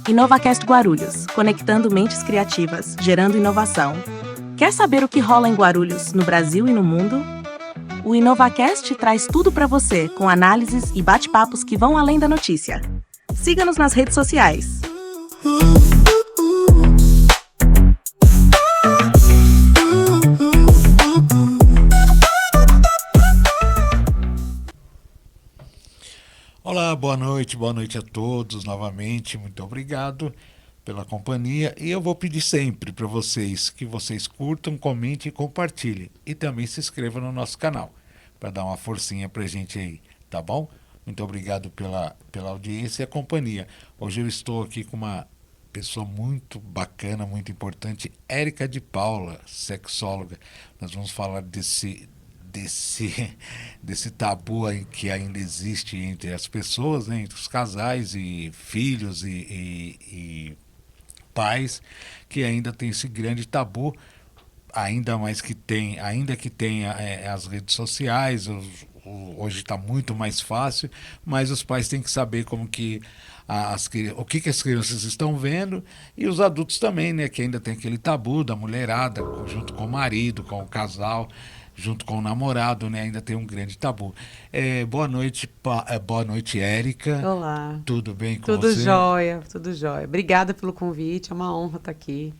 InovaCast Guarulhos, conectando mentes criativas, gerando inovação. Quer saber o que rola em Guarulhos, no Brasil e no mundo? O InovaCast traz tudo para você, com análises e bate-papos que vão além da notícia. Siga-nos nas redes sociais. Olá, boa noite a todos novamente, muito obrigado pela companhia e eu vou pedir sempre para vocês que vocês curtam, comentem e compartilhem e também se inscrevam no nosso canal para dar uma forcinha pra gente aí, tá bom? Muito obrigado pela audiência e a companhia. Hoje eu estou aqui com uma pessoa muito bacana, muito importante, Érica de Paula, sexóloga. Nós vamos falar desse tabu aí que ainda existe entre as pessoas, né, entre os casais e filhos e pais, que ainda tem esse grande tabu, ainda que tenha as redes sociais, hoje está muito mais fácil, mas os pais têm que saber como que o que as crianças estão vendo e os adultos também, né, que ainda tem aquele tabu da mulherada junto com o marido, com o casal, junto com o namorado, né? Ainda tem um grande tabu. Boa noite, Érica. Olá. Tudo bem com tudo você? Tudo jóia. Obrigada pelo convite, é uma honra estar aqui.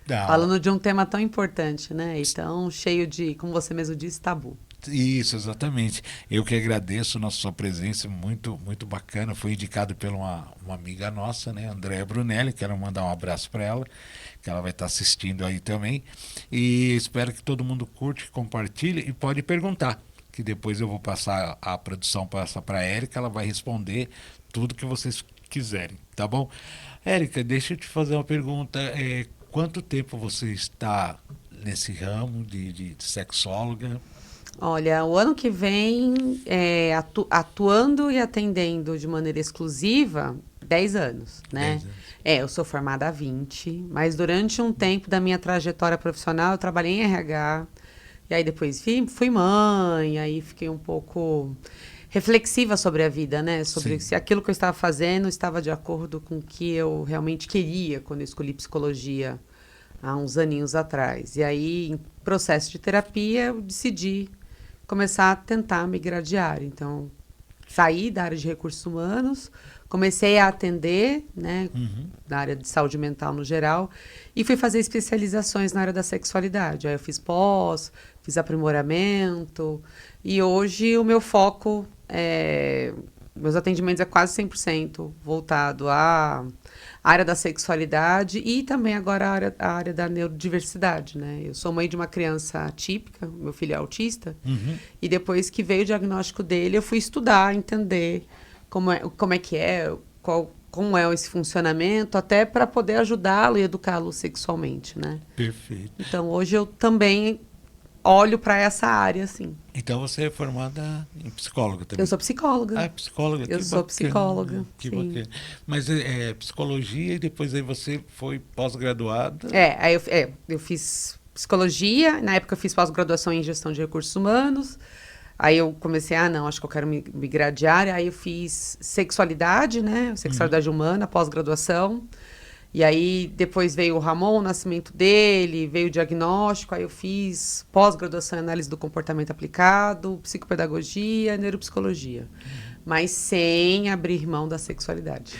Não. Falando de um tema tão importante, né? E tão cheio de, como você mesmo disse, tabu. Isso, exatamente. Eu que agradeço a sua presença, muito, muito bacana. Foi indicado por uma amiga nossa, né, Andréa Brunelli. Quero mandar um abraço para ela, que ela vai estar assistindo aí também. E espero que todo mundo curte, compartilhe e pode perguntar, que depois eu vou passar a produção para a Érica, ela vai responder tudo que vocês quiserem, tá bom? Érica, deixa eu te fazer uma pergunta. Quanto tempo você está nesse ramo de sexóloga? Olha, o ano que vem, atuando e atendendo de maneira exclusiva, 10 anos, né? 10 anos. Eu sou formada há 20, mas durante um tempo da minha trajetória profissional, eu trabalhei em RH, e aí depois fui mãe, aí fiquei um pouco reflexiva sobre a vida, né? Sobre Sim. se aquilo que eu estava fazendo estava de acordo com o que eu realmente queria quando eu escolhi psicologia há uns aninhos atrás. E aí, em processo de terapia, eu decidi começar a tentar migrar de área. Então, saí da área de recursos humanos, comecei a atender, né, na área de saúde mental no geral, e fui fazer especializações na área da sexualidade. Aí eu fiz pós, fiz aprimoramento, e hoje o meu foco meus atendimentos é quase 100% voltado à área da sexualidade e também agora a área da neurodiversidade, né? Eu sou mãe de uma criança atípica, meu filho é autista, e depois que veio o diagnóstico dele, eu fui estudar, entender como é esse funcionamento, até para poder ajudá-lo e educá-lo sexualmente, né? Perfeito. Então, hoje eu também olho para essa área, assim. Então você é formada em psicóloga também? Eu sou psicóloga. Psicóloga. Eu sou psicóloga, Que sim. bacana. Mas psicologia e depois aí você foi pós-graduada? Aí eu fiz psicologia, na época eu fiz pós-graduação em gestão de recursos humanos, aí eu comecei, acho que eu quero migrar de área, aí eu fiz sexualidade, né, sexualidade humana, pós-graduação, e aí depois veio o Ramon, o nascimento dele, veio o diagnóstico, aí eu fiz pós-graduação em análise do comportamento aplicado, psicopedagogia, neuropsicologia. Mas sem abrir mão da sexualidade.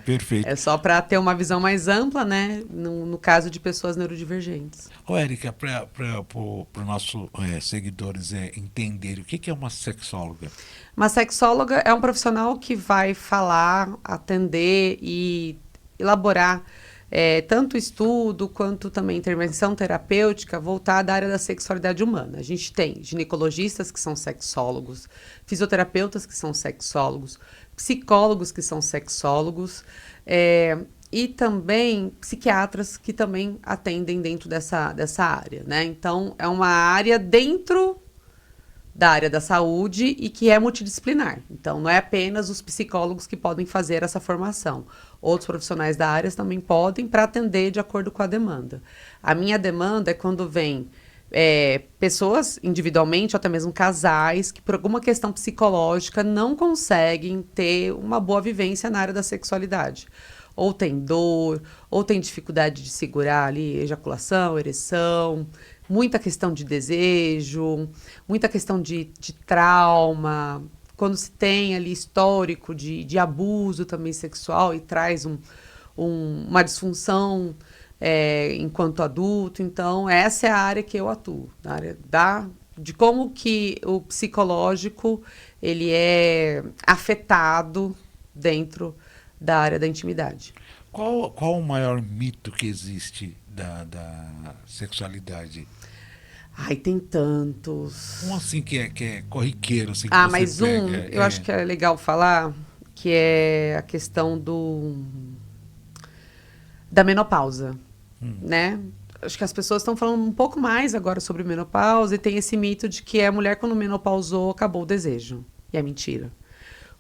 Perfeito. É só para ter uma visão mais ampla, né? No caso de pessoas neurodivergentes. Érica, para os nossos seguidores entenderem, o que é uma sexóloga? Uma sexóloga é um profissional que vai falar, atender e elaborar tanto estudo quanto também intervenção terapêutica voltada à área da sexualidade humana. A gente tem ginecologistas que são sexólogos, fisioterapeutas que são sexólogos, psicólogos que são sexólogos, e também psiquiatras que também atendem dentro dessa área, né? Então, é uma área dentro da área da saúde e que é multidisciplinar. Então, não é apenas os psicólogos que podem fazer essa formação. Outros profissionais da área também podem para atender de acordo com a demanda. A minha demanda é quando vem pessoas individualmente, ou até mesmo casais, que por alguma questão psicológica não conseguem ter uma boa vivência na área da sexualidade. Ou tem dor, ou tem dificuldade de segurar ali ejaculação, ereção, muita questão de desejo, muita questão de trauma. Quando se tem ali histórico de abuso também sexual e traz uma disfunção enquanto adulto. Então, essa é a área que eu atuo, na área de como que o psicológico ele é afetado dentro da área da intimidade. Qual o maior mito que existe da sexualidade? Ai, tem tantos. Um assim que é corriqueiro, assim, que Mas você pega. eu acho que é legal falar, que é a questão da menopausa, né? Acho que as pessoas estão falando um pouco mais agora sobre menopausa e tem esse mito de que a mulher, quando menopausou, acabou o desejo. E é mentira.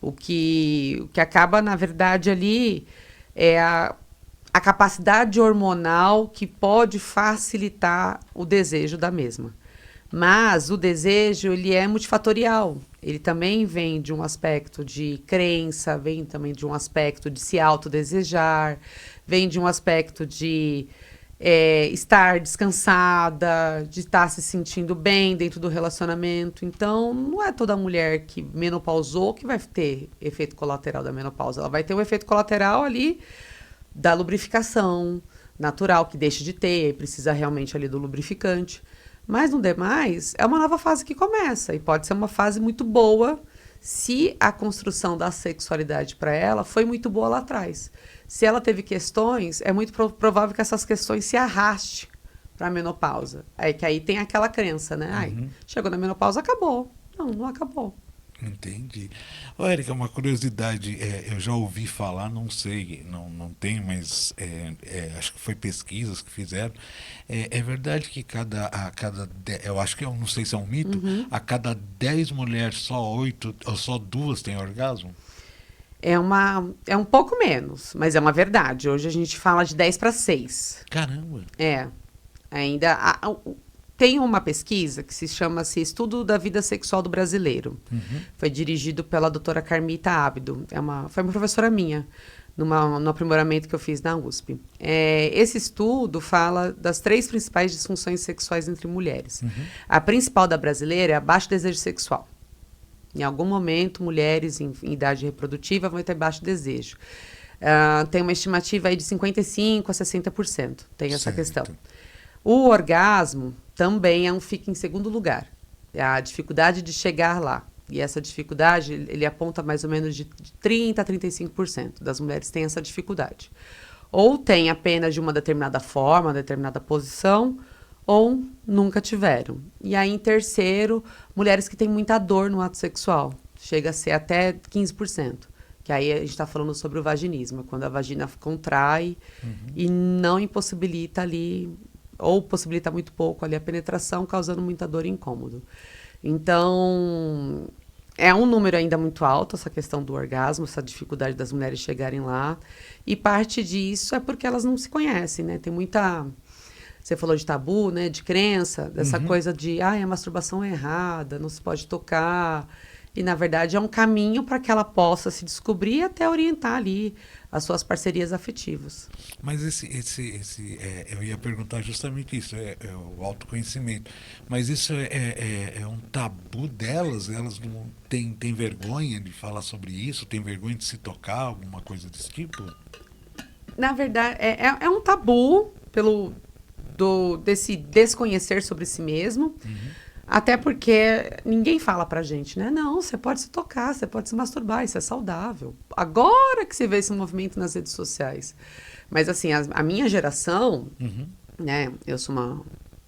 O que acaba, na verdade, ali é a capacidade hormonal que pode facilitar o desejo da mesma. Mas o desejo, ele é multifatorial. Ele também vem de um aspecto de crença, vem também de um aspecto de se autodesejar, vem de um aspecto de estar descansada, de estar se sentindo bem dentro do relacionamento. Então, não é toda mulher que menopausou que vai ter efeito colateral da menopausa. Ela vai ter um efeito colateral ali da lubrificação natural, que deixa de ter, precisa realmente ali do lubrificante. Mas, no demais, é uma nova fase que começa. E pode ser uma fase muito boa se a construção da sexualidade para ela foi muito boa lá atrás. Se ela teve questões, é muito provável que essas questões se arraste para a menopausa. Que aí tem aquela crença, né? Ai, chegou na menopausa, acabou. Não acabou. Entendi. Ô, Érica, uma curiosidade, eu já ouvi falar, não sei, não tem, mas acho que foi pesquisas que fizeram. É verdade que eu acho que, eu não sei se é um mito, a cada 10 mulheres, só 8 ou só 2 têm orgasmo? É um pouco menos, mas é uma verdade. Hoje a gente fala de 10 para 6. Caramba! Ainda tem uma pesquisa que se chama-se Estudo da Vida Sexual do Brasileiro. Foi dirigido pela doutora Carmita Ábido. Foi uma professora minha, no aprimoramento que eu fiz na USP. Esse estudo fala das 3 principais disfunções sexuais entre mulheres. A principal da brasileira é a baixo desejo sexual. Em algum momento, mulheres em idade reprodutiva vão ter baixo desejo. Tem uma estimativa aí de 55% a 60%. Tem essa questão. O orgasmo também fica em segundo lugar. É a dificuldade de chegar lá. E essa dificuldade, ele aponta mais ou menos de 30% a 35% das mulheres têm essa dificuldade. Ou tem apenas de uma determinada forma, uma determinada posição, ou nunca tiveram. E aí, em terceiro, mulheres que têm muita dor no ato sexual. Chega a ser até 15%. Que aí a gente está falando sobre o vaginismo, quando a vagina contrai e não impossibilita ali, ou possibilita muito pouco ali a penetração, causando muita dor e incômodo. Então, é um número ainda muito alto, essa questão do orgasmo, essa dificuldade das mulheres chegarem lá. E parte disso é porque elas não se conhecem, né? Tem muita... Você falou de tabu, né? De crença, dessa coisa de, a masturbação é errada, não se pode tocar. E, na verdade, é um caminho para que ela possa se descobrir e até orientar ali as suas parcerias afetivas. Mas eu ia perguntar justamente isso, o autoconhecimento. Mas isso é um tabu delas? Elas não têm vergonha de falar sobre isso? Tem vergonha de se tocar, alguma coisa desse tipo? Na verdade, é um tabu desse desconhecer sobre si mesmo. Até porque ninguém fala pra gente, né? Não, você pode se tocar, você pode se masturbar, isso é saudável. Agora que você vê esse movimento nas redes sociais. Mas, assim, a minha geração, né? Eu sou uma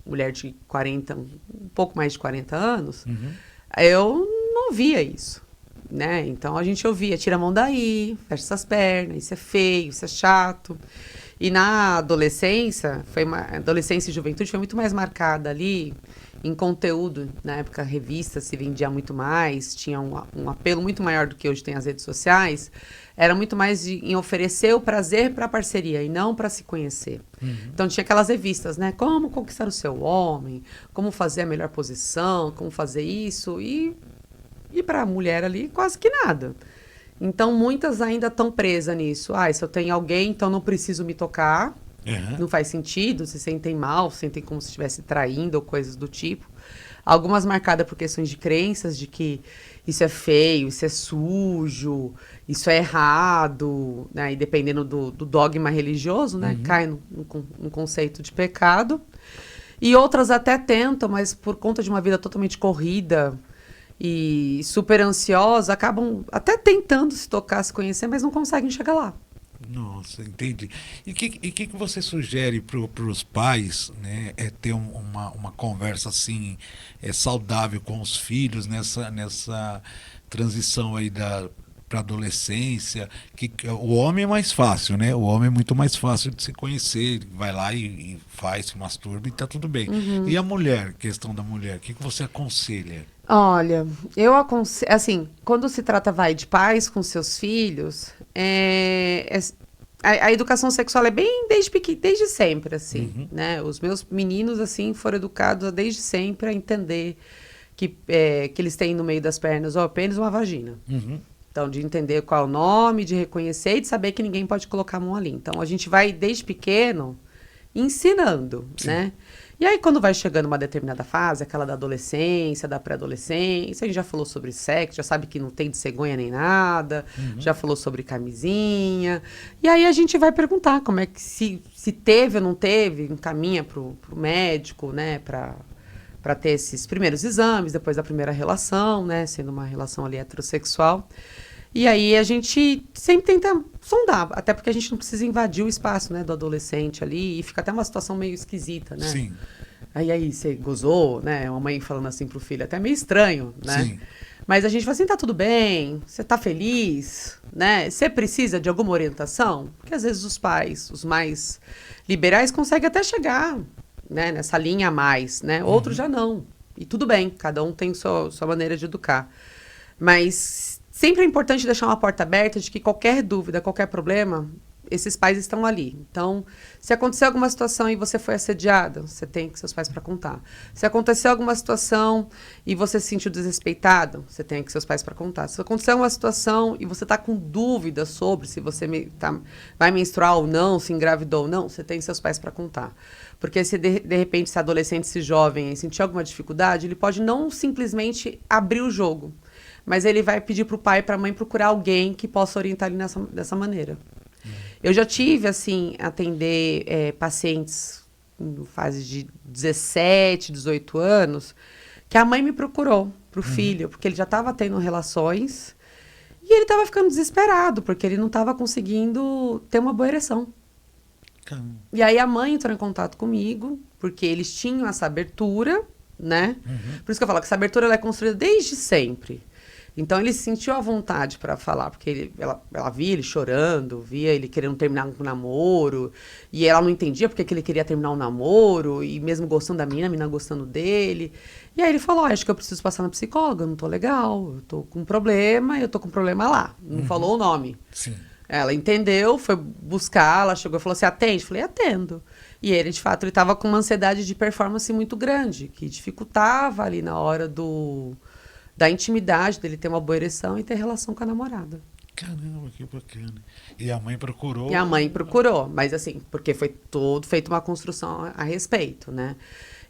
mulher de 40, um pouco mais de 40 anos, eu não via isso, né? Então, a gente ouvia, tira a mão daí, fecha essas pernas, isso é feio, isso é chato. E na adolescência, adolescência e juventude foi muito mais marcada ali. em conteúdo. Na época, a revista se vendia muito mais, tinha um apelo muito maior do que hoje tem as redes sociais. Era muito mais em oferecer o prazer para a parceria e não para se conhecer. Então, tinha aquelas revistas, né? Como conquistar o seu homem, como fazer a melhor posição, como fazer isso. E para a mulher ali, quase que nada. Então, muitas ainda estão presas nisso. Se eu tenho alguém, então não preciso me tocar. Não faz sentido, se sentem mal, se sentem como se estivesse traindo ou coisas do tipo. Algumas marcadas por questões de crenças, de que isso é feio, isso é sujo, isso é errado, né? E dependendo do dogma religioso, né? Cai no conceito de pecado. E outras até tentam, mas por conta de uma vida totalmente corrida e super ansiosa, acabam até tentando se tocar, se conhecer, mas não conseguem chegar lá. Nossa, entendi. E o que você sugere para os pais, né, ter uma conversa assim saudável com os filhos nessa transição aí para adolescência, que o homem é mais fácil, né? O homem é muito mais fácil de se conhecer, ele vai lá e faz, se masturba e tá tudo bem. E a mulher, questão da mulher, o que você aconselha? Olha, eu aconselho, assim, quando se trata, de pais com seus filhos, a educação sexual é bem desde sempre, assim, né? Os meus meninos, assim, foram educados desde sempre a entender que eles têm no meio das pernas ou pênis ou uma vagina. Então, de entender qual é o nome, de reconhecer e de saber que ninguém pode colocar a mão ali. Então, a gente vai, desde pequeno, ensinando, né? E aí, quando vai chegando uma determinada fase, aquela da adolescência, da pré-adolescência, a gente já falou sobre sexo, já sabe que não tem de cegonha nem nada, já falou sobre camisinha. E aí, a gente vai perguntar como é que, se teve ou não teve, encaminha pro médico, né, para ter esses primeiros exames, depois da primeira relação, né, sendo uma relação ali heterossexual. E aí a gente sempre tenta sondar, até porque a gente não precisa invadir o espaço, né, do adolescente ali, e fica até uma situação meio esquisita, né? Sim. Aí você gozou, né? Uma mãe falando assim pro filho, até meio estranho, né? Sim. Mas a gente fala assim, tá tudo bem, você tá feliz, né? Você precisa de alguma orientação? Porque às vezes os pais, os mais liberais, conseguem até chegar, né, nessa linha a mais, né? Outros já não. E tudo bem, cada um tem sua maneira de educar. Mas sempre é importante deixar uma porta aberta de que qualquer dúvida, qualquer problema, esses pais estão ali. Então, se acontecer alguma situação e você foi assediada, você tem que seus pais para contar. Se acontecer alguma situação e você se sentiu desrespeitado, você tem que seus pais para contar. Se acontecer uma situação e você está com dúvida sobre se você vai menstruar ou não, se engravidou ou não, você tem seus pais para contar. Porque se de repente esse adolescente, esse jovem sentir alguma dificuldade, ele pode não simplesmente abrir o jogo, mas ele vai pedir para o pai e para a mãe procurar alguém que possa orientar ele dessa maneira. Eu já tive, assim, atender pacientes em fase de 17, 18 anos, que a mãe me procurou para o filho, porque ele já estava tendo relações e ele estava ficando desesperado, porque ele não estava conseguindo ter uma boa ereção. Caramba. E aí a mãe entrou em contato comigo, porque eles tinham essa abertura, né? Por isso que eu falo que essa abertura ela é construída desde sempre. Então, ele se sentiu à vontade para falar, porque ela via ele chorando, via ele querendo terminar um namoro, e ela não entendia porque que ele queria terminar um namoro, e mesmo gostando da menina, a menina gostando dele. E aí ele falou, acho que eu preciso passar na psicóloga, eu não tô legal, eu tô com problema, eu tô com problema lá. Não falou o nome. Sim. Ela entendeu, foi buscar, ela chegou e falou assim, atende? Eu falei, atendo. E ele, de fato, ele estava com uma ansiedade de performance muito grande, que dificultava ali na hora da intimidade, dele ter uma boa ereção e ter relação com a namorada. Caramba, que bacana. E a mãe procurou? E a mãe procurou, mas assim, porque foi todo feito uma construção a respeito, né?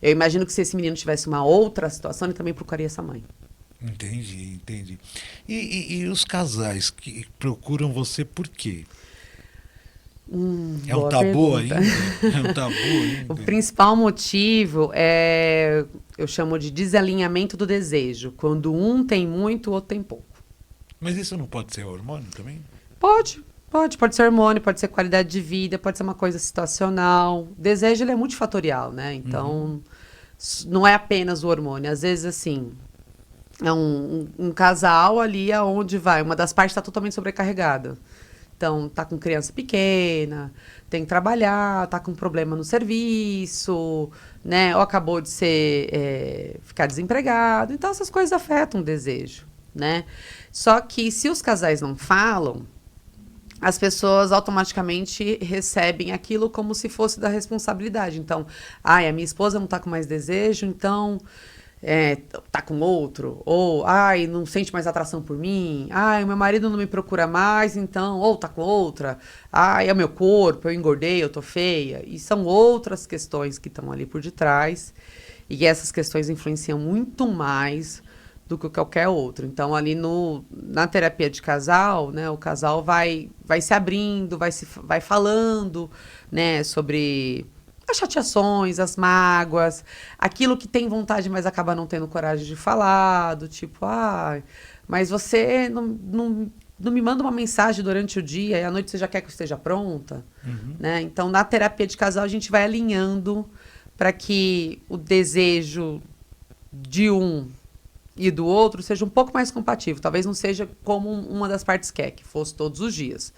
Eu imagino que se esse menino tivesse uma outra situação, ele também procuraria essa mãe. Entendi. E os casais que procuram você por quê? É um Boa tabu pergunta. ainda? É um tabu ainda? O principal motivo eu chamo de desalinhamento do desejo. Quando um tem muito, o outro tem pouco. Mas isso não pode ser hormônio também? Pode ser hormônio, pode ser qualidade de vida, pode ser uma coisa situacional. O desejo, ele é multifatorial, né? Então, não é apenas o hormônio. Às vezes, assim, é um casal ali aonde uma das partes está totalmente sobrecarregada. Então, tá com criança pequena, tem que trabalhar, tá com problema no serviço, né? Ou acabou de ficar desempregado. Então, essas coisas afetam o desejo, né? Só que se os casais não falam, as pessoas automaticamente recebem aquilo como se fosse da responsabilidade. Então, ai, a minha esposa não tá com mais desejo, então tá com outro. Ou, ai, não sente mais atração por mim. Ai, o meu marido não me procura mais, então, ou tá com outra. Ai, é o meu corpo, eu engordei, eu tô feia. E são outras questões que estão ali por detrás. E essas questões influenciam muito mais do que qualquer outro. Então, ali na terapia de casal, né, o casal vai se abrindo, vai falando, né, sobre as chateações, as mágoas, aquilo que tem vontade, mas acaba não tendo coragem de falar, do tipo, mas você não me manda uma mensagem durante o dia e à noite você já quer que eu esteja pronta, né? Então, na terapia de casal, a gente vai alinhando para que o desejo de um e do outro seja um pouco mais compatível. Talvez não seja como uma das partes quer, que fosse todos os dias.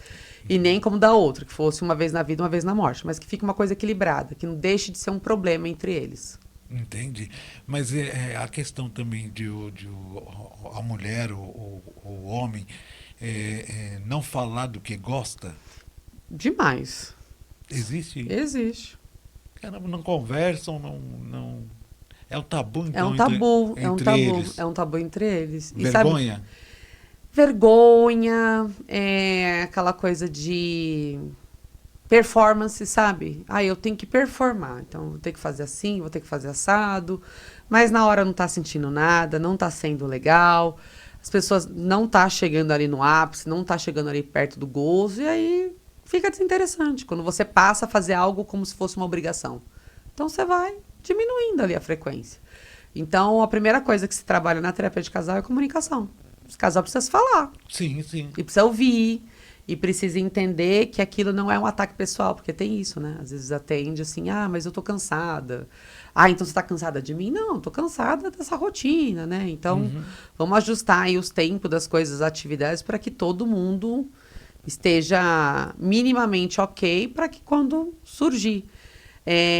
E nem como da outra, que fosse uma vez na vida, uma vez na morte. Mas que fique uma coisa equilibrada, que não deixe de ser um problema entre eles. Entendi. Mas a questão também a mulher ou o homem não falar do que gosta, Demais. existe? Existe. Caramba, não conversam, não... É o tabu, então, É um tabu, entre eles. É um tabu entre eles. E Vergonha? sabe, vergonha, aquela coisa de performance, sabe? Eu tenho que performar, então vou ter que fazer assim, vou ter que fazer assado, mas na hora não tá sentindo nada, não tá sendo legal, as pessoas não tá chegando ali no ápice, não tá chegando ali perto do gozo, e aí fica desinteressante, quando você passa a fazer algo como se fosse uma obrigação. Então você vai diminuindo ali a frequência. Então, a primeira coisa que se trabalha na terapia de casal é a comunicação. O casal precisa se falar. Sim, sim. E precisa ouvir. E precisa entender que aquilo não é um ataque pessoal. Porque tem isso, né? Às vezes atende assim, mas eu tô cansada. Então você tá cansada de mim? Não, tô cansada dessa rotina, né? Então, vamos ajustar aí os tempos das coisas, as atividades, para que todo mundo esteja minimamente ok, para que quando surgir.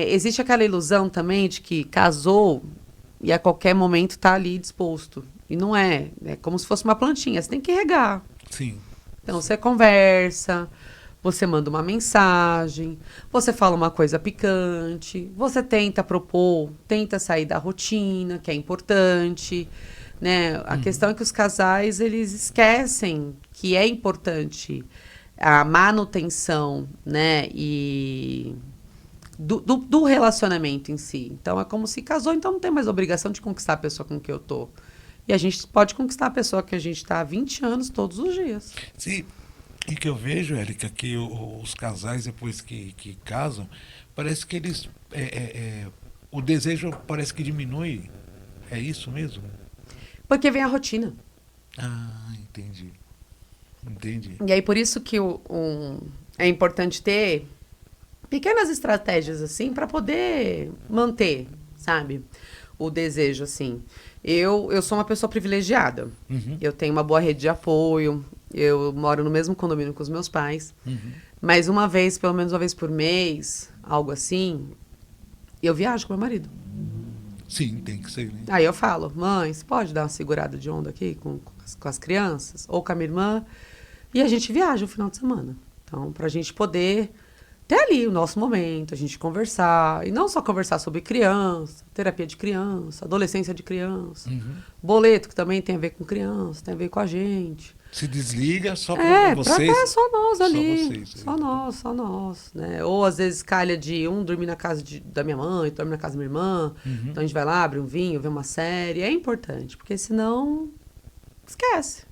Existe aquela ilusão também de que casou e a qualquer momento está ali disposto. E não é. É como se fosse uma plantinha. Você tem que regar. Sim. Então, você conversa, você manda uma mensagem, você fala uma coisa picante, você tenta propor, tenta sair da rotina, que é importante, né? A questão é que os casais, eles esquecem que é importante a manutenção, né? E do relacionamento em si. Então, é como se casou, então não tem mais obrigação de conquistar a pessoa com que eu tô. E a gente pode conquistar a pessoa que a gente está há 20 anos todos os dias. Sim. E que eu vejo, Érica, que os casais, depois que casam, parece que eles... o desejo parece que diminui. É isso mesmo? Porque vem a rotina. Entendi. Entendi. E aí, por isso que é importante ter pequenas estratégias, assim, para poder manter, sabe? O desejo, assim. Eu sou uma pessoa privilegiada. Eu tenho uma boa rede de apoio. Eu moro no mesmo condomínio com os meus pais. Mas pelo menos uma vez por mês, algo assim, eu viajo com meu marido. Sim, tem que ser, né? Aí eu falo, mãe, você pode dar uma segurada de onda aqui com as crianças? Ou com a minha irmã? E a gente viaja no final de semana. Então, pra gente poder ter ali o nosso momento, a gente conversar. E não só conversar sobre criança, terapia de criança, adolescência de criança. Boleto, que também tem a ver com criança, tem a ver com a gente. Se desliga só para vocês. Só nós ali. Só vocês. Só nós, né? Ou às vezes calha de dormir na casa da minha mãe, dormir na casa da minha irmã. Então a gente vai lá, abre um vinho, vê uma série. É importante, porque senão esquece.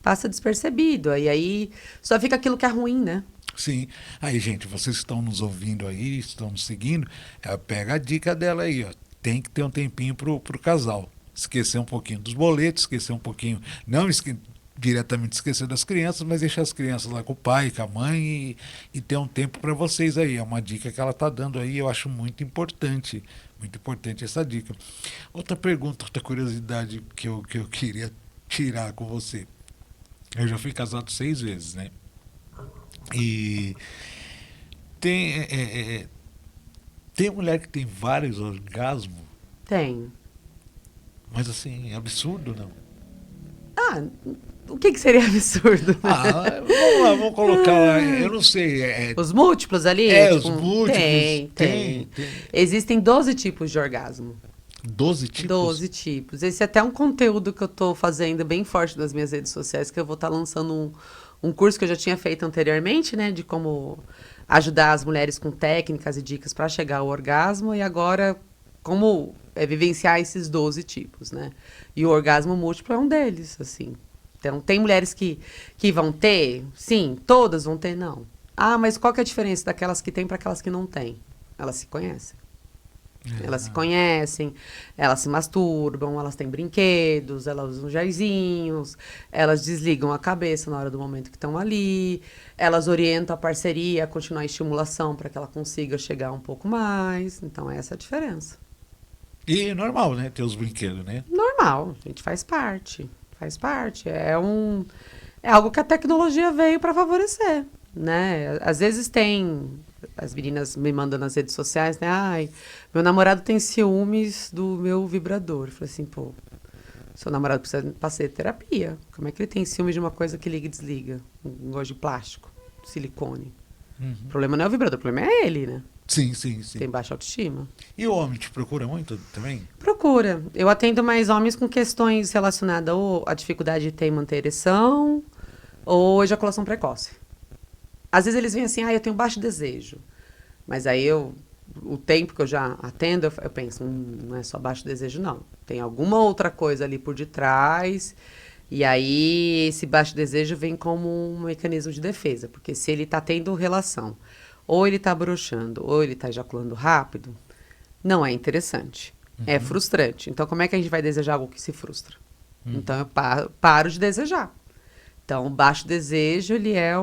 Passa despercebido. Aí só fica aquilo que é ruim, né? Sim. Aí, gente, vocês estão nos ouvindo aí, estão nos seguindo, pega a dica dela aí, ó. Tem que ter um tempinho pro casal. Esquecer um pouquinho dos boletos, esquecer um pouquinho... Não diretamente esquecer das crianças, mas deixar as crianças lá com o pai, com a mãe e ter um tempo para vocês aí. É uma dica que ela está dando aí, eu acho muito importante essa dica. Outra pergunta, outra curiosidade que eu queria tirar com você. Eu já fui casado 6 vezes, né? E tem, tem mulher que tem vários orgasmos, Tem. mas assim, absurdo, não? Ah, o que que seria absurdo? Vamos lá, vamos colocar lá, eu não sei. Os múltiplos ali? Os Tipo, múltiplos. tem. Existem 12 tipos de orgasmo. 12 tipos? 12 tipos. Esse é até um conteúdo que eu tô fazendo bem forte nas minhas redes sociais, que eu vou estar lançando um curso que eu já tinha feito anteriormente, né? De como ajudar as mulheres com técnicas e dicas para chegar ao orgasmo. E agora, como vivenciar esses 12 tipos, né? E o orgasmo múltiplo é um deles, assim. Então, tem mulheres que vão ter? Sim. Todas vão ter? Não. Ah, mas qual que é a diferença daquelas que têm para aquelas que não têm? Elas se conhecem. Elas se conhecem, elas se masturbam, elas têm brinquedos, elas usam jaizinhos, elas desligam a cabeça na hora do momento que estão ali, elas orientam a parceria a continuar a estimulação para que ela consiga chegar um pouco mais. Então, essa é a diferença. E é normal, né? Ter os brinquedos, né? Normal, a gente faz parte. Faz parte. É algo que a tecnologia veio para favorecer, né? Às vezes tem. As meninas me mandam nas redes sociais, né? Ai, meu namorado tem ciúmes do meu vibrador. Eu falei assim, pô, seu namorado precisa fazer terapia. Como é que ele tem ciúmes de uma coisa que liga e desliga? Um negócio de plástico, silicone. O problema não é o vibrador, o problema é ele, né? Sim, sim, sim. Tem baixa autoestima. E o homem te procura muito também? Procura. Eu atendo mais homens com questões relacionadas ou à dificuldade de ter e manter ereção ou ejaculação precoce. Às vezes eles vêm assim, eu tenho baixo desejo. Mas aí o tempo que eu já atendo, eu penso, não é só baixo desejo, não. Tem alguma outra coisa ali por detrás. E aí esse baixo desejo vem como um mecanismo de defesa. Porque se ele está tendo relação, ou ele está broxando, ou ele está ejaculando rápido, não é interessante. É frustrante. Então, como é que a gente vai desejar algo que se frustra? Então, eu paro de desejar. Então, o baixo desejo, ele é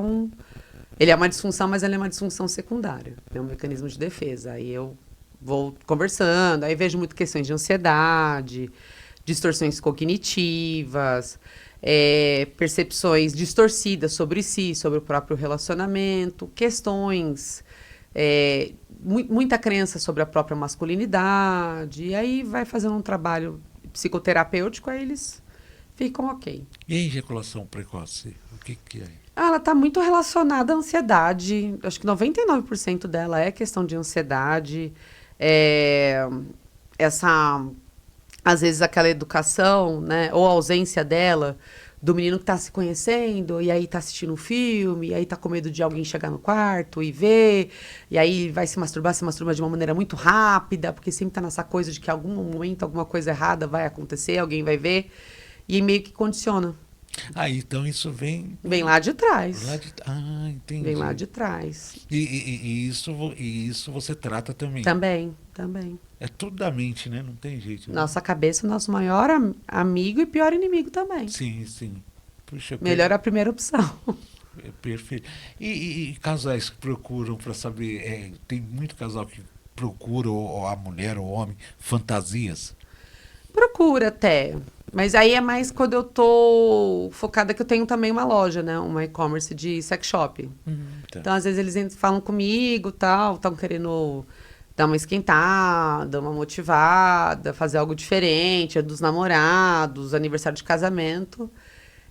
uma disfunção, mas ele é uma disfunção secundária. É um mecanismo de defesa. Aí eu vou conversando, aí vejo muito questões de ansiedade, distorções cognitivas, percepções distorcidas sobre si, sobre o próprio relacionamento, questões, muita crença sobre a própria masculinidade. E aí vai fazendo um trabalho psicoterapêutico, aí eles ficam ok. E a ejaculação precoce? O que é? Ela está muito relacionada à ansiedade. Acho que 99% dela é questão de ansiedade. Às vezes, aquela educação, né? Ou a ausência dela, do menino que está se conhecendo, e aí está assistindo um filme, e aí está com medo de alguém chegar no quarto e ver, e aí vai se masturba de uma maneira muito rápida, porque sempre está nessa coisa de que em algum momento alguma coisa errada vai acontecer, alguém vai ver, e meio que condiciona. Então isso vem... Vem lá de trás. Entendi. Vem lá de trás. E isso você trata também? Também. É tudo da mente, né? Não tem jeito. Né? Nossa cabeça é nosso maior amigo e pior inimigo também. Sim, sim. Puxa, melhor a primeira opção. É perfeito. E casais que procuram para saber... tem muito casal que procura, ou a mulher ou o homem, fantasias? Procura até. Mas aí é mais quando eu tô focada, que eu tenho também uma loja, né? Uma e-commerce de sex shop. Tá. Então, às vezes, eles falam comigo, tal, estão querendo dar uma esquentada, uma motivada, fazer algo diferente, dos namorados, aniversário de casamento.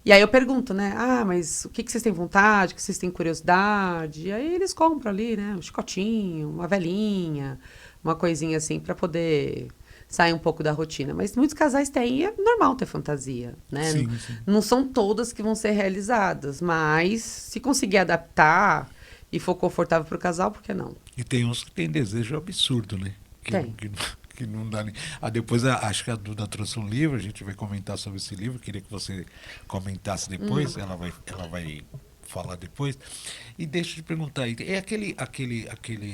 E aí eu pergunto, né? Mas o que vocês têm vontade, o que vocês têm curiosidade? E aí eles compram ali, né? Um chicotinho, uma velinha, uma coisinha assim, para poder... sai um pouco da rotina. Mas muitos casais têm, e é normal ter fantasia, né? Sim. Não são todas que vão ser realizadas, mas se conseguir adaptar e for confortável para o casal, por que não? E tem uns que têm desejo absurdo, né? Que não dá nem... depois, acho que a Duda trouxe um livro, a gente vai comentar sobre esse livro, queria que você comentasse depois, ela vai falar depois. E deixa eu te perguntar, é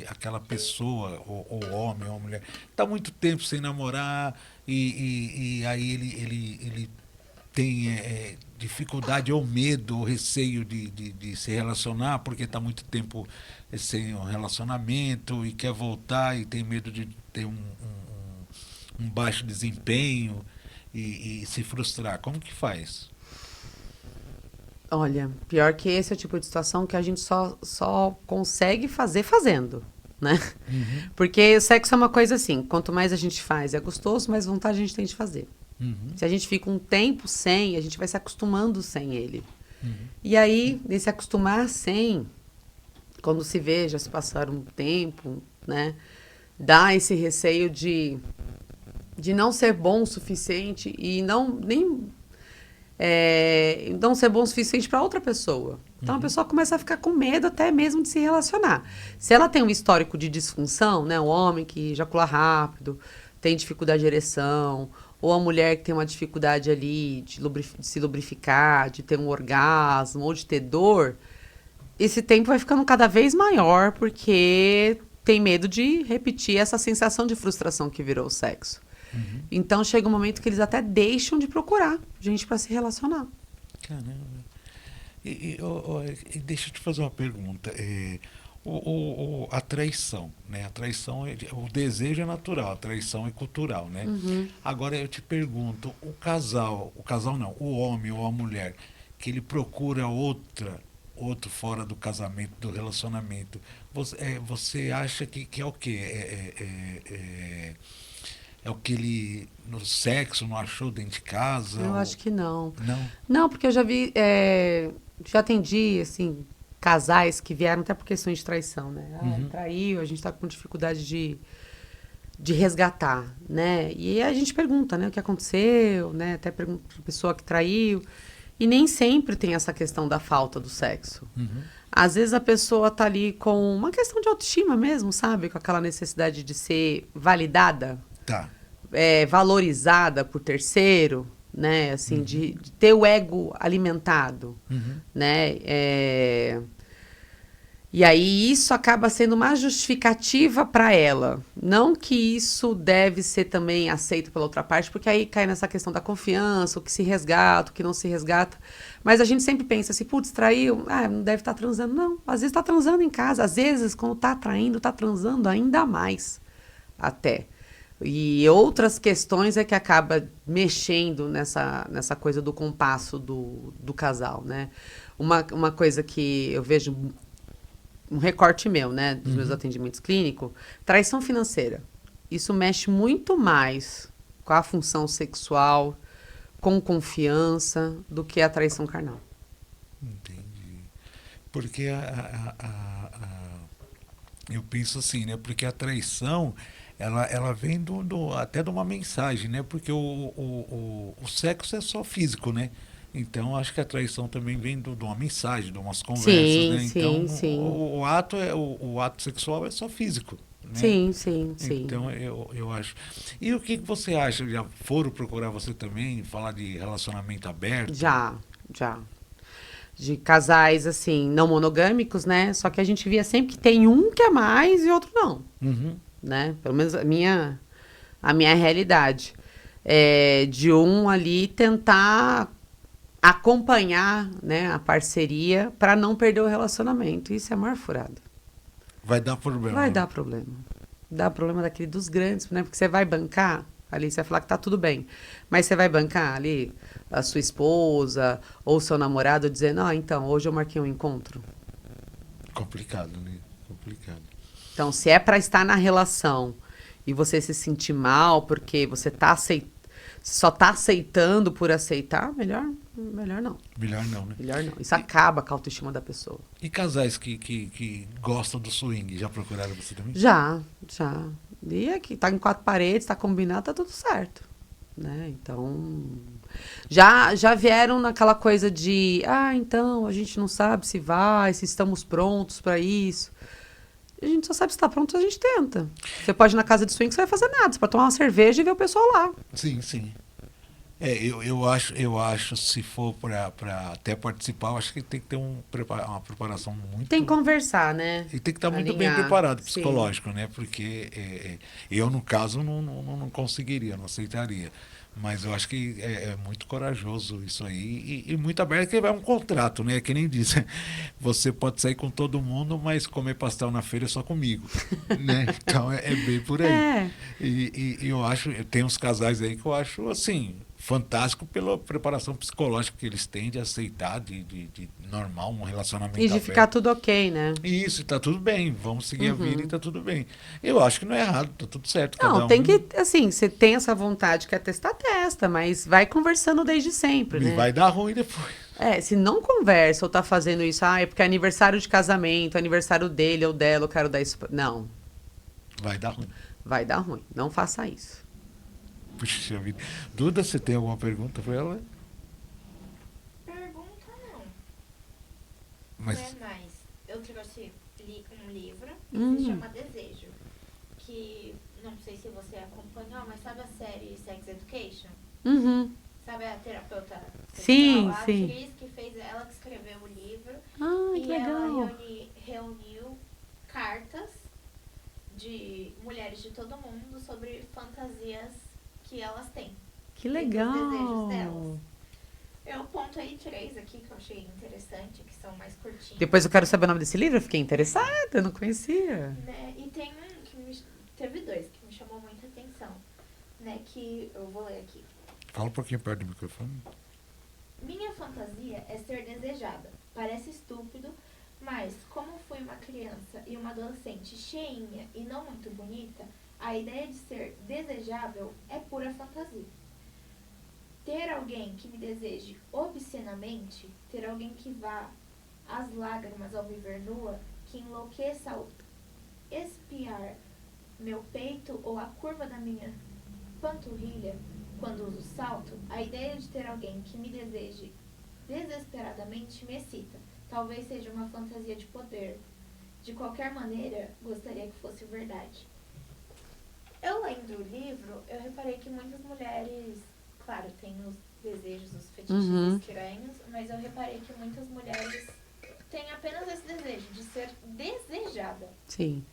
aquela pessoa, ou homem ou mulher, está muito tempo sem namorar e aí ele tem dificuldade ou medo ou receio de se relacionar porque está muito tempo sem um relacionamento e quer voltar e tem medo de ter um baixo desempenho e se frustrar. Como que faz? Olha, pior que esse é o tipo de situação que a gente só consegue fazer fazendo, né? Uhum, Porque o sexo é uma coisa assim, quanto mais a gente faz, é gostoso, mais vontade a gente tem de fazer. uhum, Se a gente fica um tempo sem, a gente vai se acostumando sem ele. uhum, E aí, nesse acostumar sem, quando se vê, já se passaram um tempo, né? Dá esse receio de não ser bom o suficiente e não ser bom o suficiente para outra pessoa. Então a pessoa começa a ficar com medo até mesmo de se relacionar. Se ela tem um histórico de disfunção, né, um homem que ejacula rápido, tem dificuldade de ereção, ou a mulher que tem uma dificuldade ali de se lubrificar, de ter um orgasmo, ou de ter dor, esse tempo vai ficando cada vez maior porque tem medo de repetir essa sensação de frustração que virou o sexo. uhum. Então chega um momento que eles até deixam de procurar gente para se relacionar. Caramba. E deixa eu te fazer uma pergunta. A traição, né? A traição, o desejo é natural, a traição é cultural, né? Agora eu te pergunto, o casal não, o homem ou a mulher, que ele procura outro fora do casamento, do relacionamento, você acha que é o quê? É o que ele no sexo não achou dentro de casa? Eu acho que não. Não? Não, porque eu já vi, já atendi, assim, casais que vieram até por questões de traição, né? Ah, Uhum. traiu, a gente tá com dificuldade de resgatar, né? E aí a gente pergunta, né, o que aconteceu, né? Até pergunta pra pessoa que traiu. E nem sempre tem essa questão da falta do sexo. Uhum. Às vezes a pessoa tá ali com uma questão de autoestima mesmo, sabe? Com aquela necessidade de ser validada, Tá. valorizada por terceiro, né? Assim, de ter o ego alimentado, Uhum. né? E aí isso acaba sendo uma justificativa para ela. Não que isso deve ser também aceito pela outra parte, porque aí cai nessa questão da confiança, o que se resgata, o que não se resgata. Mas a gente sempre pensa assim, putz, traiu, não deve estar transando. Não, às vezes está transando em casa. Às vezes, quando está traindo, está transando ainda mais até. E outras questões é que acaba mexendo nessa coisa do compasso do casal, né? Uma coisa que eu vejo, um recorte meu, né, dos meus atendimentos clínicos, traição financeira. Isso mexe muito mais com a função sexual, com confiança, do que a traição carnal. Entendi. Porque eu penso assim, né? Porque a traição, ela vem até de uma mensagem, né? Porque o sexo é só físico, né? Então, acho que a traição também vem de uma mensagem, de umas conversas, Sim, né? Então, sim, sim. o ato o ato sexual é só físico, né? Sim, sim, sim. Então, eu acho. E o que você acha? Já foram procurar você também, falar de relacionamento aberto? Já. De casais, assim, não monogâmicos, né? Só que a gente via sempre que tem um que é mais e outro não, Uhum. né? Pelo menos a minha realidade. De um ali tentar acompanhar, né, a parceria para não perder o relacionamento. Isso é a maior furada. Vai dar problema. Vai dar problema. Dá problema daquele dos grandes, né? Porque você vai bancar, ali você vai falar que tá tudo bem. Mas você vai bancar ali a sua esposa ou seu namorado dizendo, então, hoje eu marquei um encontro. Complicado, né? Complicado. Então, se é para estar na relação e você se sentir mal porque você só tá aceitando por aceitar, melhor não. Melhor não, né? Melhor não. Isso acaba com a autoestima da pessoa. E casais que gostam do swing, já procuraram você também? Já. E aqui tá em quatro paredes, tá combinado, tá tudo certo, né? Então, já vieram naquela coisa de, então, a gente não sabe se estamos prontos para isso. A gente só sabe se está pronto se a gente tenta. Você pode ir na casa de swing, você vai fazer nada. Você pode tomar uma cerveja e ver o pessoal lá. Sim, sim. Eu acho, se for para até participar, eu acho que tem que ter uma preparação muito... Tem que conversar, né? E tem que estar muito bem Alinhar. preparado, Sim. psicológico, né? Porque eu, no caso, não conseguiria, não aceitaria. Mas eu acho que é muito corajoso isso aí e muito aberto, que é um contrato, né? Que nem disse, você pode sair com todo mundo, mas comer pastel na feira é só comigo, né? Então é bem por aí. É. E eu acho, tem uns casais aí que eu acho assim, fantástico pela preparação psicológica que eles têm de aceitar, de normal, um relacionamento E de aberto. ficar tudo ok, né? Isso, tá tudo bem, vamos seguir a vida e tá tudo bem. Eu acho que não é errado, tá tudo certo, cada Não, um. tem que, assim, você tem essa vontade, quer testar, testa, mas vai conversando desde sempre, E né? vai dar ruim depois. Se não conversa ou tá fazendo isso, é porque é aniversário de casamento, aniversário dele ou dela, eu quero dar isso. Não, Vai dar ruim. vai dar ruim. Não faça isso. Puxa vida. Duda, você tem alguma pergunta para ela? Pergunta não. Mas Não é mais. Eu trouxe um livro que Hum. se chama Desejo. Que não sei se você acompanhou, mas sabe a série Sex Education? Uhum. Sabe a terapeuta Sim, sexual? A sim. atriz que fez, ela que escreveu o livro. Ah, que E ela legal. reuniu cartas de mulheres de todo mundo sobre fantasias que elas têm. Que e dos legal. desejos delas. Eu pontuei 3 aqui que eu achei interessante, que são mais curtinhos. Depois eu quero saber o nome desse livro, eu fiquei interessada, eu não conhecia. Né? E tem um que teve 2 que me chamou muita atenção, né? Que eu vou ler aqui. fala um pouquinho perto do microfone. Minha fantasia é ser desejada. Parece estúpido, mas como fui uma criança e uma adolescente cheinha e não muito bonita, a ideia de ser desejável é pura fantasia. Ter alguém que me deseje obscenamente, ter alguém que vá às lágrimas ao me ver nua, que enlouqueça ao espiar meu peito ou a curva da minha panturrilha quando uso salto, a ideia de ter alguém que me deseje desesperadamente me excita. Talvez seja uma fantasia de poder. De qualquer maneira, gostaria que fosse verdade. Eu lendo o livro, eu reparei que muitas mulheres, claro, tem os desejos, os fetiches estranhos, mas eu reparei que muitas mulheres têm apenas esse desejo de ser desejada. Sim.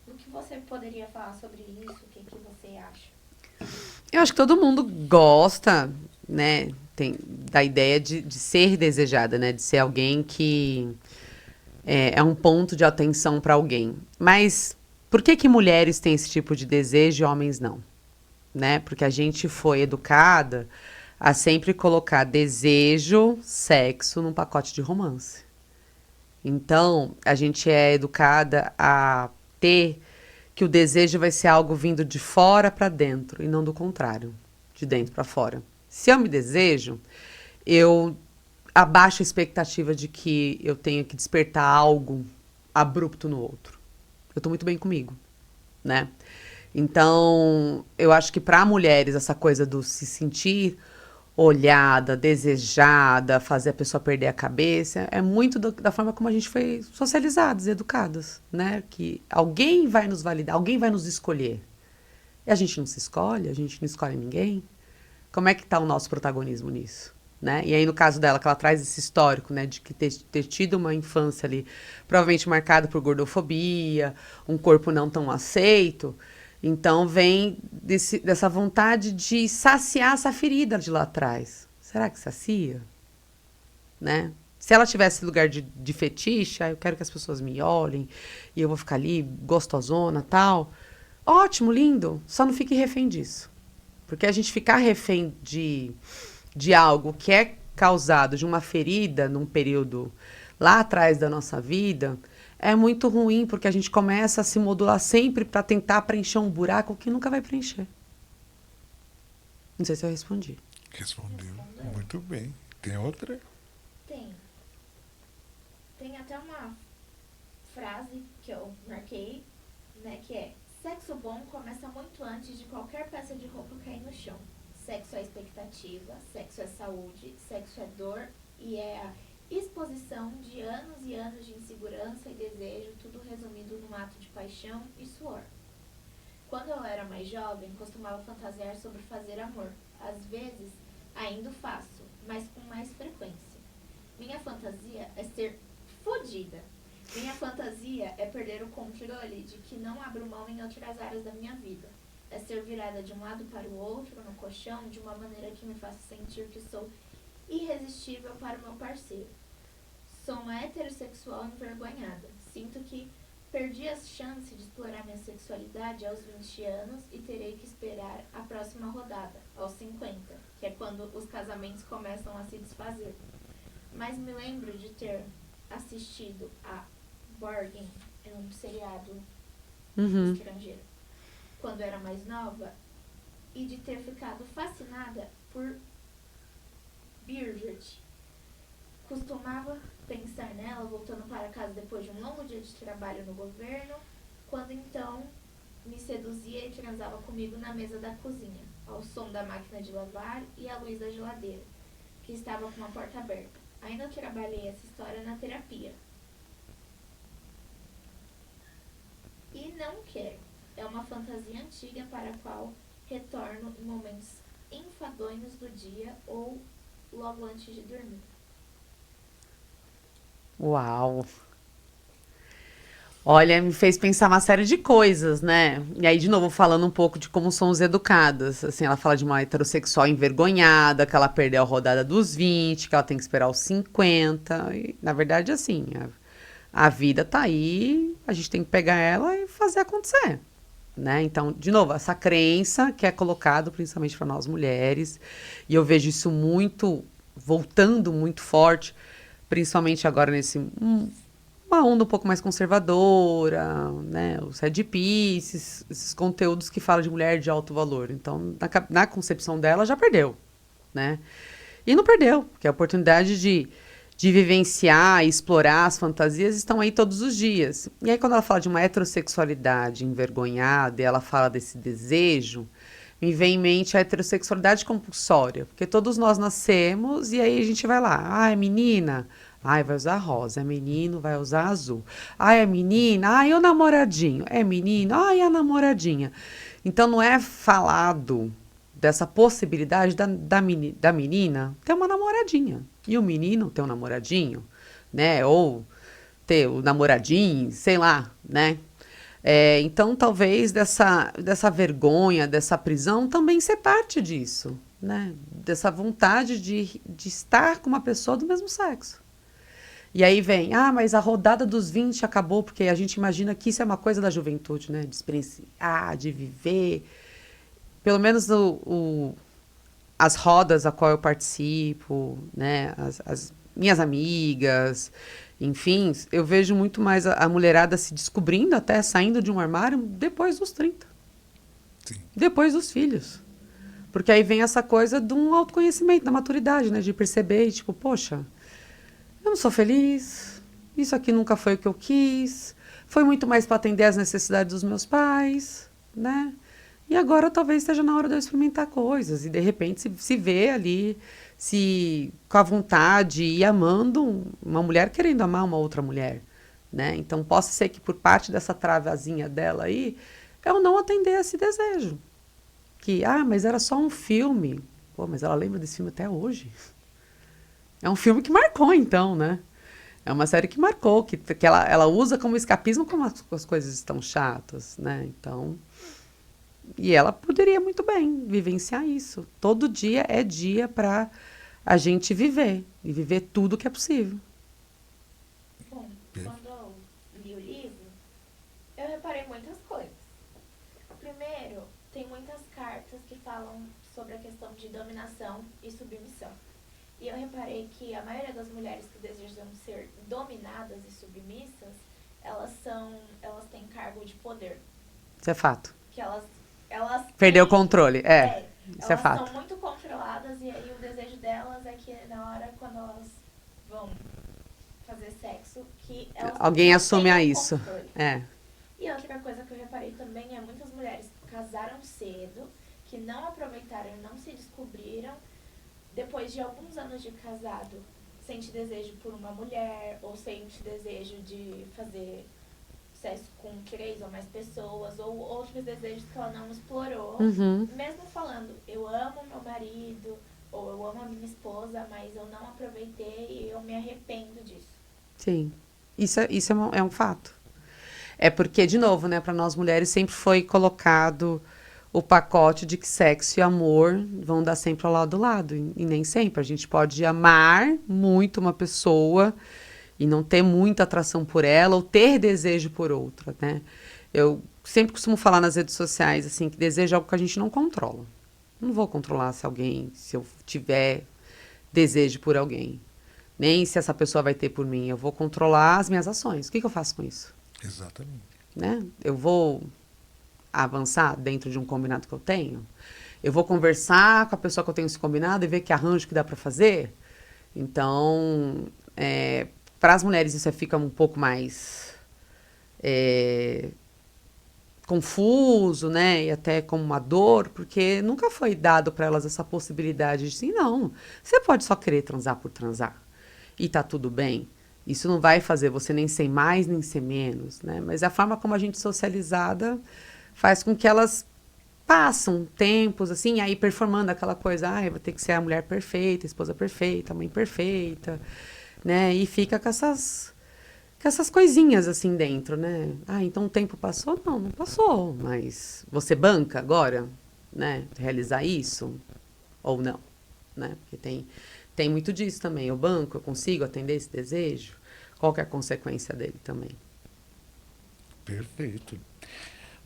O que você poderia falar sobre isso? O que você acha? Eu acho que todo mundo gosta, né, da ideia de ser desejada, né, de ser alguém que é um ponto de atenção para alguém. Mas por que mulheres têm esse tipo de desejo e homens não? Né? Porque a gente foi educada a sempre colocar desejo, sexo num pacote de romance. Então, a gente é educada a ter que o desejo vai ser algo vindo de fora para dentro e não do contrário, de dentro para fora. Se eu me desejo, eu abaixo a expectativa de que eu tenha que despertar algo abrupto no outro. Eu estou muito bem comigo, né? Então, eu acho que para mulheres essa coisa do se sentir olhada, desejada, fazer a pessoa perder a cabeça, é muito da forma como a gente foi socializadas, educadas, né? Que alguém vai nos validar, alguém vai nos escolher. E a gente não se escolhe, a gente não escolhe ninguém. Como é que está o nosso protagonismo nisso? Né? E aí, no caso dela, que ela traz esse histórico, né, de que ter tido uma infância ali provavelmente marcada por gordofobia, um corpo não tão aceito. Então, vem dessa vontade de saciar essa ferida de lá atrás. Será que sacia? Né? Se ela tivesse lugar de fetiche, eu quero que as pessoas me olhem e eu vou ficar ali gostosona e tal. Ótimo, lindo. Só não fique refém disso. Porque a gente ficar refém de algo que é causado de uma ferida num período lá atrás da nossa vida, é muito ruim, porque a gente começa a se modular sempre para tentar preencher um buraco que nunca vai preencher. Não sei se eu respondi. Respondeu. Muito bem. Tem outra? Tem até uma frase que eu marquei, né, que é: sexo bom começa muito antes de qualquer peça de roupa cair no chão. Sexo é expectativa, sexo é saúde, sexo é dor e é a exposição de anos e anos de insegurança e desejo, tudo resumido num ato de paixão e suor. Quando eu era mais jovem, costumava fantasiar sobre fazer amor. Às vezes, ainda o faço, mas com mais frequência. Minha fantasia é ser fodida. Minha fantasia é perder o controle de que não abro mão em outras áreas da minha vida. É ser virada de um lado para o outro no colchão de uma maneira que me faça sentir que sou irresistível para o meu parceiro. Sou uma heterossexual envergonhada. Sinto que Perdi a chance de explorar minha sexualidade aos 20 anos e terei que esperar a próxima rodada, aos 50, que é quando os casamentos começam a se desfazer. Mas me lembro de ter assistido a Borgen, é um seriado estrangeiro, quando era mais nova, e de ter ficado fascinada por Bridget. Costumava pensar nela voltando para casa depois de um longo dia de trabalho no governo, quando então me seduzia e transava comigo na mesa da cozinha, ao som da máquina de lavar e à luz da geladeira, que estava com a porta aberta. Ainda trabalhei essa história na terapia. E não quero. É uma fantasia antiga para a qual retorno em momentos enfadonhos do dia ou logo antes de dormir. Uau! Olha, me fez pensar uma série de coisas, né? E aí, de novo, falando um pouco de como somos educadas. Assim, ela fala de uma heterossexual envergonhada, que ela perdeu a rodada dos 20, que ela tem que esperar os 50. E, na verdade, assim, a vida tá aí, a gente tem que pegar ela e fazer acontecer, né? Então, de novo, essa crença que é colocado principalmente para nós mulheres, e eu vejo isso muito, voltando muito forte, principalmente agora nesse... uma onda um pouco mais conservadora, né? Os Red Piece, esses conteúdos que falam de mulher de alto valor. Então, na concepção dela, já perdeu, né? E não perdeu, porque a oportunidade de vivenciar e explorar as fantasias estão aí todos os dias. E aí, quando ela fala de uma heterossexualidade envergonhada e ela fala desse desejo, me vem em mente a heterossexualidade compulsória, porque todos nós nascemos e aí a gente vai lá, ah, é menina... Ai, vai usar rosa. É menino, vai usar azul. Ai, é menina. Ai, é o namoradinho. É menino. Ai, é a namoradinha. Então, não é falado dessa possibilidade da menina ter uma namoradinha. E o menino ter um namoradinho, né? Ou ter o namoradinho, sei lá, né? Então, talvez dessa vergonha, dessa prisão, também ser parte disso, né? Dessa vontade de estar com uma pessoa do mesmo sexo. E aí vem, mas a rodada dos 20 acabou, porque a gente imagina que isso é uma coisa da juventude, né? De experienciar, de viver. Pelo menos as rodas a qual eu participo, né? As minhas amigas, enfim, eu vejo muito mais a mulherada se descobrindo, até saindo de um armário, depois dos 30. Sim. Depois dos filhos. Porque aí vem essa coisa de um autoconhecimento, da maturidade, né? De perceber, tipo, poxa... eu não sou feliz, isso aqui nunca foi o que eu quis, foi muito mais para atender às necessidades dos meus pais, né? E agora talvez esteja na hora de eu experimentar coisas e de repente se ver ali, com a vontade e amando uma mulher querendo amar uma outra mulher, né? Então possa ser que por parte dessa travazinha dela aí, eu não atender esse desejo. Que, mas era só um filme. Pô, mas ela lembra desse filme até hoje. É um filme que marcou, então, né? É uma série que marcou, que ela usa como escapismo como as coisas estão chatas, né? Então, e ela poderia muito bem vivenciar isso. Todo dia é dia para a gente viver, e viver tudo que é possível. Bom, quando eu li o livro, eu reparei muitas coisas. Primeiro, tem muitas cartas que falam sobre a questão de dominação e submissão. E eu reparei que a maioria das mulheres que desejam ser dominadas e submissas, elas têm cargo de poder. Isso é fato. Que elas Perdeu o controle, isso é fato. Elas são muito controladas e aí o desejo delas é que na hora quando elas vão fazer sexo, que elas alguém assume a isso. Controle. E outra coisa que eu reparei também é muitas mulheres que casaram cedo, que não aproveitaram e não se descobriram. Depois de alguns anos de casado, sente desejo por uma mulher, ou sente desejo de fazer sexo com 3 ou mais pessoas, ou outros desejos que ela não explorou. Mesmo falando, eu amo meu marido, ou eu amo a minha esposa, mas eu não aproveitei e eu me arrependo disso. Sim, isso é um fato. É porque, de novo, né, para nós mulheres sempre foi colocado o pacote de que sexo e amor vão dar sempre ao lado do lado. E nem sempre. A gente pode amar muito uma pessoa e não ter muita atração por ela ou ter desejo por outra, né? Eu sempre costumo falar nas redes sociais, assim, que desejo é algo que a gente não controla. Não vou controlar se eu tiver desejo por alguém. Nem se essa pessoa vai ter por mim. Eu vou controlar as minhas ações. O que eu faço com isso? Exatamente. Né? Eu vou avançar dentro de um combinado que eu tenho? Eu vou conversar com a pessoa que eu tenho esse combinado e ver que arranjo que dá para fazer? Então, para as mulheres isso fica um pouco mais confuso, né? E até como uma dor, porque nunca foi dado para elas essa possibilidade de, sim, não, você pode só querer transar por transar. E tá tudo bem. Isso não vai fazer você nem ser mais, nem ser menos, né? Mas a forma como a gente é socializada faz com que elas passam tempos, assim, aí performando aquela coisa, eu vou ter que ser a mulher perfeita, a esposa perfeita, a mãe perfeita, né? E fica com essas coisinhas, assim, dentro, né? Então o tempo passou? Não, não passou, mas você banca agora, né? Realizar isso? Ou não, né? Porque tem muito disso também. Eu banco, eu consigo atender esse desejo? Qual que é a consequência dele também? Perfeito.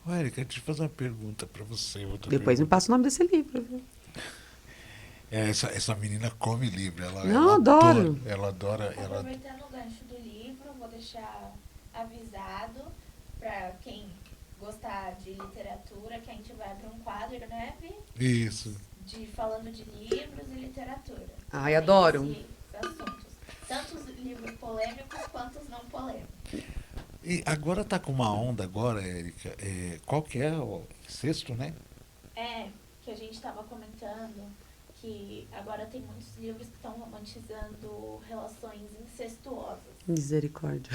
Ô, Érica, deixa eu fazer uma pergunta para você. Depois me passa o nome desse livro. Viu? Essa menina come livro. Não, adoro. Ela adora. Aproveitando o gancho do livro, vou deixar avisado para quem gostar de literatura que a gente vai para um quadro, né, Vi? Isso. Falando de livros e literatura. Ai, adoro. Esses assuntos. Tanto os livros polêmicos quanto os não polêmicos. E agora tá com uma onda agora, Érica. Qual que é? O sexto, né? Que a gente estava comentando que agora tem muitos livros que estão romantizando relações incestuosas. Misericórdia.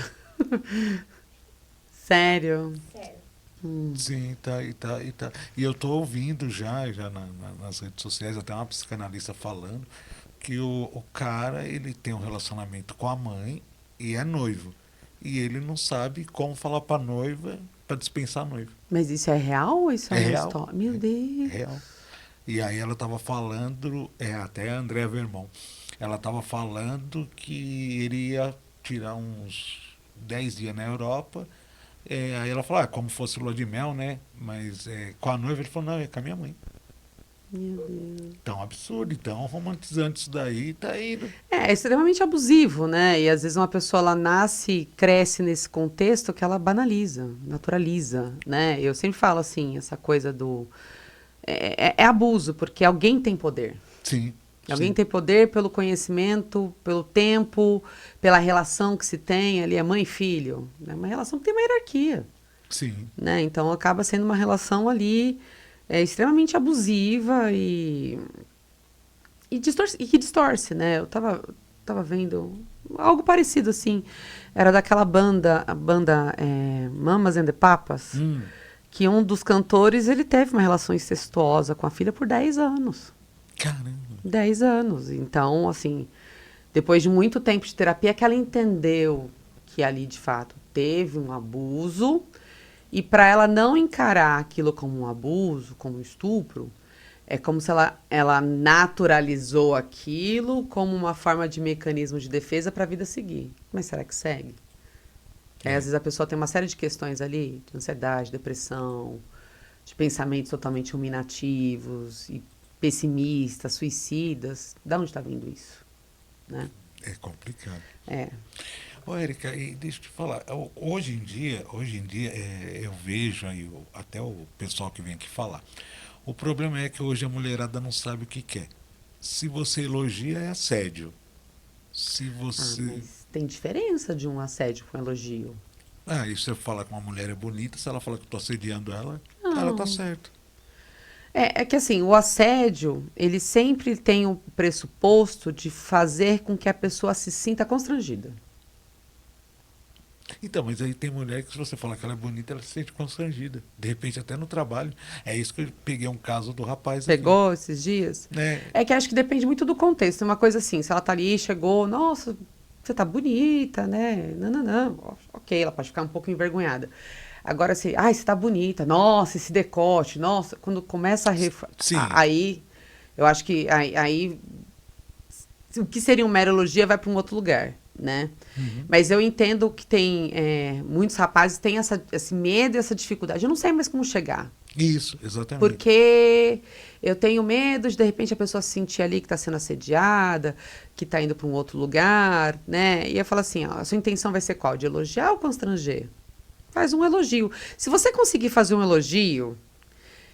Sério? Sério. Sim, tá. E eu tô ouvindo já nas redes sociais, até uma psicanalista falando que o cara, ele tem um relacionamento com a mãe e é noivo. E ele não sabe como falar pra noiva, pra dispensar a noiva. Mas isso é real ou isso é uma real. história? Meu Deus. Real. E aí ela tava falando, até a Andréa Vermont, ela tava falando que ele ia tirar uns 10 dias na Europa. Aí ela falou, como fosse lua de mel, né? Mas com a noiva, ele falou, não, é com a minha mãe. Meu Deus. Então, absurdo. Então, romantizando isso daí, tá indo. É extremamente abusivo, né? E às vezes uma pessoa, ela nasce, cresce nesse contexto que ela banaliza, naturaliza, né? Eu sempre falo assim, essa coisa do... É abuso, porque alguém tem poder. Sim. Alguém sim. tem poder pelo conhecimento, pelo tempo, pela relação que se tem ali, é mãe e filho. É uma relação que tem uma hierarquia. Sim. Né? Então, acaba sendo uma relação ali extremamente abusiva e que distorce, né? Eu tava vendo algo parecido, assim. Era daquela a banda Mamas and the Papas, que um dos cantores, ele teve uma relação incestuosa com a filha por 10 anos. Caramba. 10 anos. Então, assim, depois de muito tempo de terapia, que ela entendeu que ali, de fato, teve um abuso. E para ela não encarar aquilo como um abuso, como um estupro, é como se ela naturalizou aquilo como uma forma de mecanismo de defesa para a vida seguir. Mas será que segue? Às vezes a pessoa tem uma série de questões ali, de ansiedade, depressão, de pensamentos totalmente ruminativos e pessimistas, suicidas. De onde está vindo isso? Né? É complicado. Ô, Érica, e deixa eu te falar, hoje em dia eu vejo aí até o pessoal que vem aqui falar, o problema é que hoje a mulherada não sabe o que quer. Se você elogia, é assédio. Se você... mas tem diferença de um assédio com um elogio. E se eu falar que uma mulher é bonita, se ela falar que eu tô assediando ela, Não. ela tá certa. É que assim, o assédio, ele sempre tem o pressuposto de fazer com que a pessoa se sinta constrangida. Então, mas aí tem mulher que se você falar que ela é bonita, ela se sente constrangida. De repente, até no trabalho. É isso que eu peguei um caso do rapaz Pegou esses dias? aqui. É que acho que depende muito do contexto. Tem uma coisa assim, se ela tá ali, chegou, nossa, você tá bonita, né? Não. Ok, ela pode ficar um pouco envergonhada. Agora, assim, você tá bonita, nossa, esse decote, nossa, quando começa a Sim. aí, eu acho que aí o que seria uma mera elogia vai para um outro lugar. né? Mas eu entendo que tem muitos rapazes têm esse medo e essa dificuldade. Eu não sei mais como chegar. Isso, exatamente. Porque eu tenho medo de repente, a pessoa se sentir ali que está sendo assediada, que está indo para um outro lugar, né? E eu falo assim, ó, a sua intenção vai ser qual? De elogiar ou constranger? Faz um elogio. Se você conseguir fazer um elogio,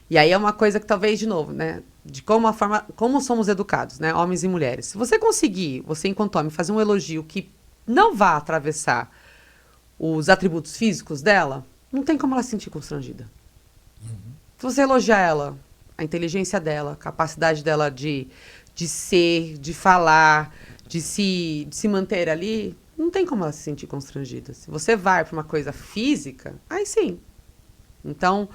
e aí é uma coisa que talvez, de novo, né? De como somos educados, né? Homens e mulheres. Se você conseguir, você enquanto homem, fazer um elogio que não vá atravessar os atributos físicos dela, não tem como ela se sentir constrangida. Se você elogiar ela, a inteligência dela, a capacidade dela de ser, de falar, de se manter ali, não tem como ela se sentir constrangida. Se você vai para uma coisa física, aí sim. Então,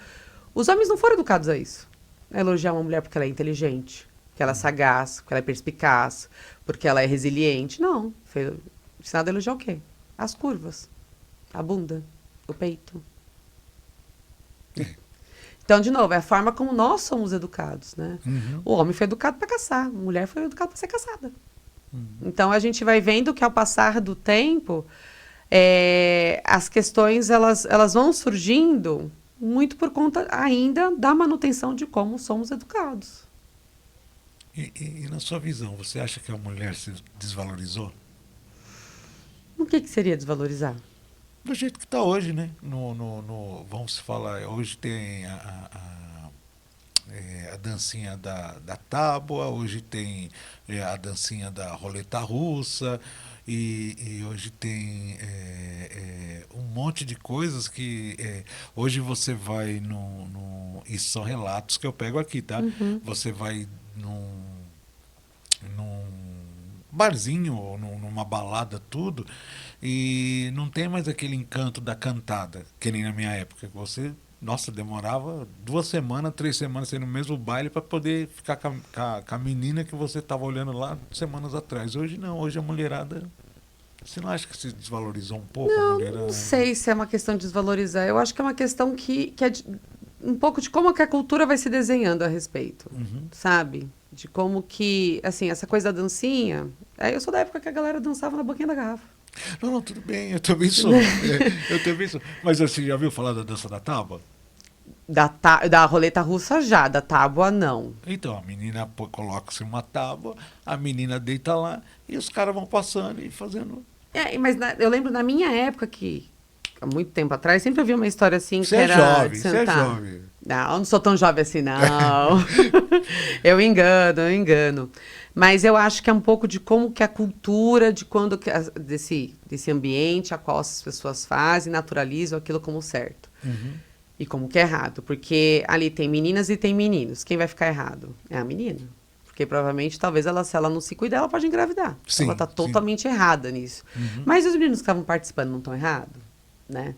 os homens não foram educados a isso. A elogiar uma mulher porque ela é inteligente, porque ela é sagaz, porque ela é perspicaz, porque ela é resiliente. Não. Foi ensinado a elogiar o quê? As curvas, a bunda, o peito. Então, de novo, é a forma como nós somos educados, né? O homem foi educado para caçar, a mulher foi educada para ser caçada. Então, a gente vai vendo que, ao passar do tempo, as questões elas vão surgindo muito por conta ainda da manutenção de como somos educados. E na sua visão, você acha que a mulher se desvalorizou? O que seria desvalorizar? Do jeito que está hoje, né? Vamos falar, hoje tem a dancinha da tábua, hoje tem a dancinha da roleta russa, e hoje tem um monte de coisas que hoje você vai isso são relatos que eu pego aqui, tá? Você vai num barzinho ou numa balada, tudo, e não tem mais aquele encanto da cantada, que nem na minha época. Você, nossa, demorava 2 semanas, 3 semanas sendo no mesmo baile para poder ficar com a menina que você estava olhando lá semanas atrás. Hoje não, hoje a mulherada... Você não acha que se desvalorizou um pouco a mulherada? Não sei se é uma questão de desvalorizar. Eu acho que é uma questão que é um pouco de como que a cultura vai se desenhando a respeito, sabe? De como que, assim, essa coisa da dancinha... eu sou da época que a galera dançava na boquinha da garrafa. Não, tudo bem, eu também sou. Eu também sou. Mas você já viu falar da dança da tábua? Da roleta russa já, da tábua não. Então, a menina coloca-se uma tábua, a menina deita lá e os caras vão passando e fazendo... Mas eu lembro na minha época que, há muito tempo atrás, sempre havia uma história assim que Você era... você é jovem. Não, eu não sou tão jovem assim, não. Eu engano. Mas eu acho que é um pouco de como que a cultura, desse ambiente a qual as pessoas fazem, naturalizam aquilo como certo. E como que é errado. Porque ali tem meninas e tem meninos. Quem vai ficar errado? É a menina. Porque provavelmente, talvez, se ela não se cuidar, ela pode engravidar. Sim, ela está totalmente errada nisso. Mas os meninos que estavam participando não estão errados? Né?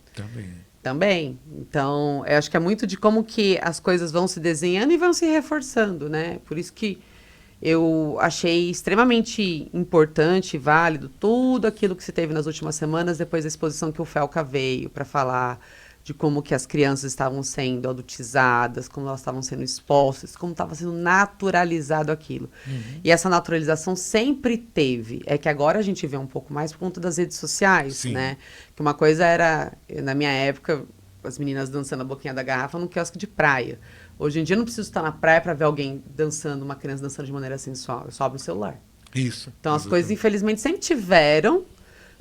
Também. Então, eu acho que é muito de como que as coisas vão se desenhando e vão se reforçando, né? Por isso que eu achei extremamente importante e válido tudo aquilo que se teve nas últimas semanas, depois da exposição que o Felca veio para falar de como que as crianças estavam sendo adultizadas, como elas estavam sendo expostas, como estava sendo naturalizado aquilo. E essa naturalização sempre teve. É que agora a gente vê um pouco mais por conta das redes sociais, né? Que uma coisa era, na minha época, as meninas dançando a boquinha da garrafa num quiosque de praia. Hoje em dia eu não preciso estar na praia para ver alguém dançando, uma criança dançando de maneira sensual. Eu só abro o celular. Isso. Então as coisas, infelizmente, sempre tiveram,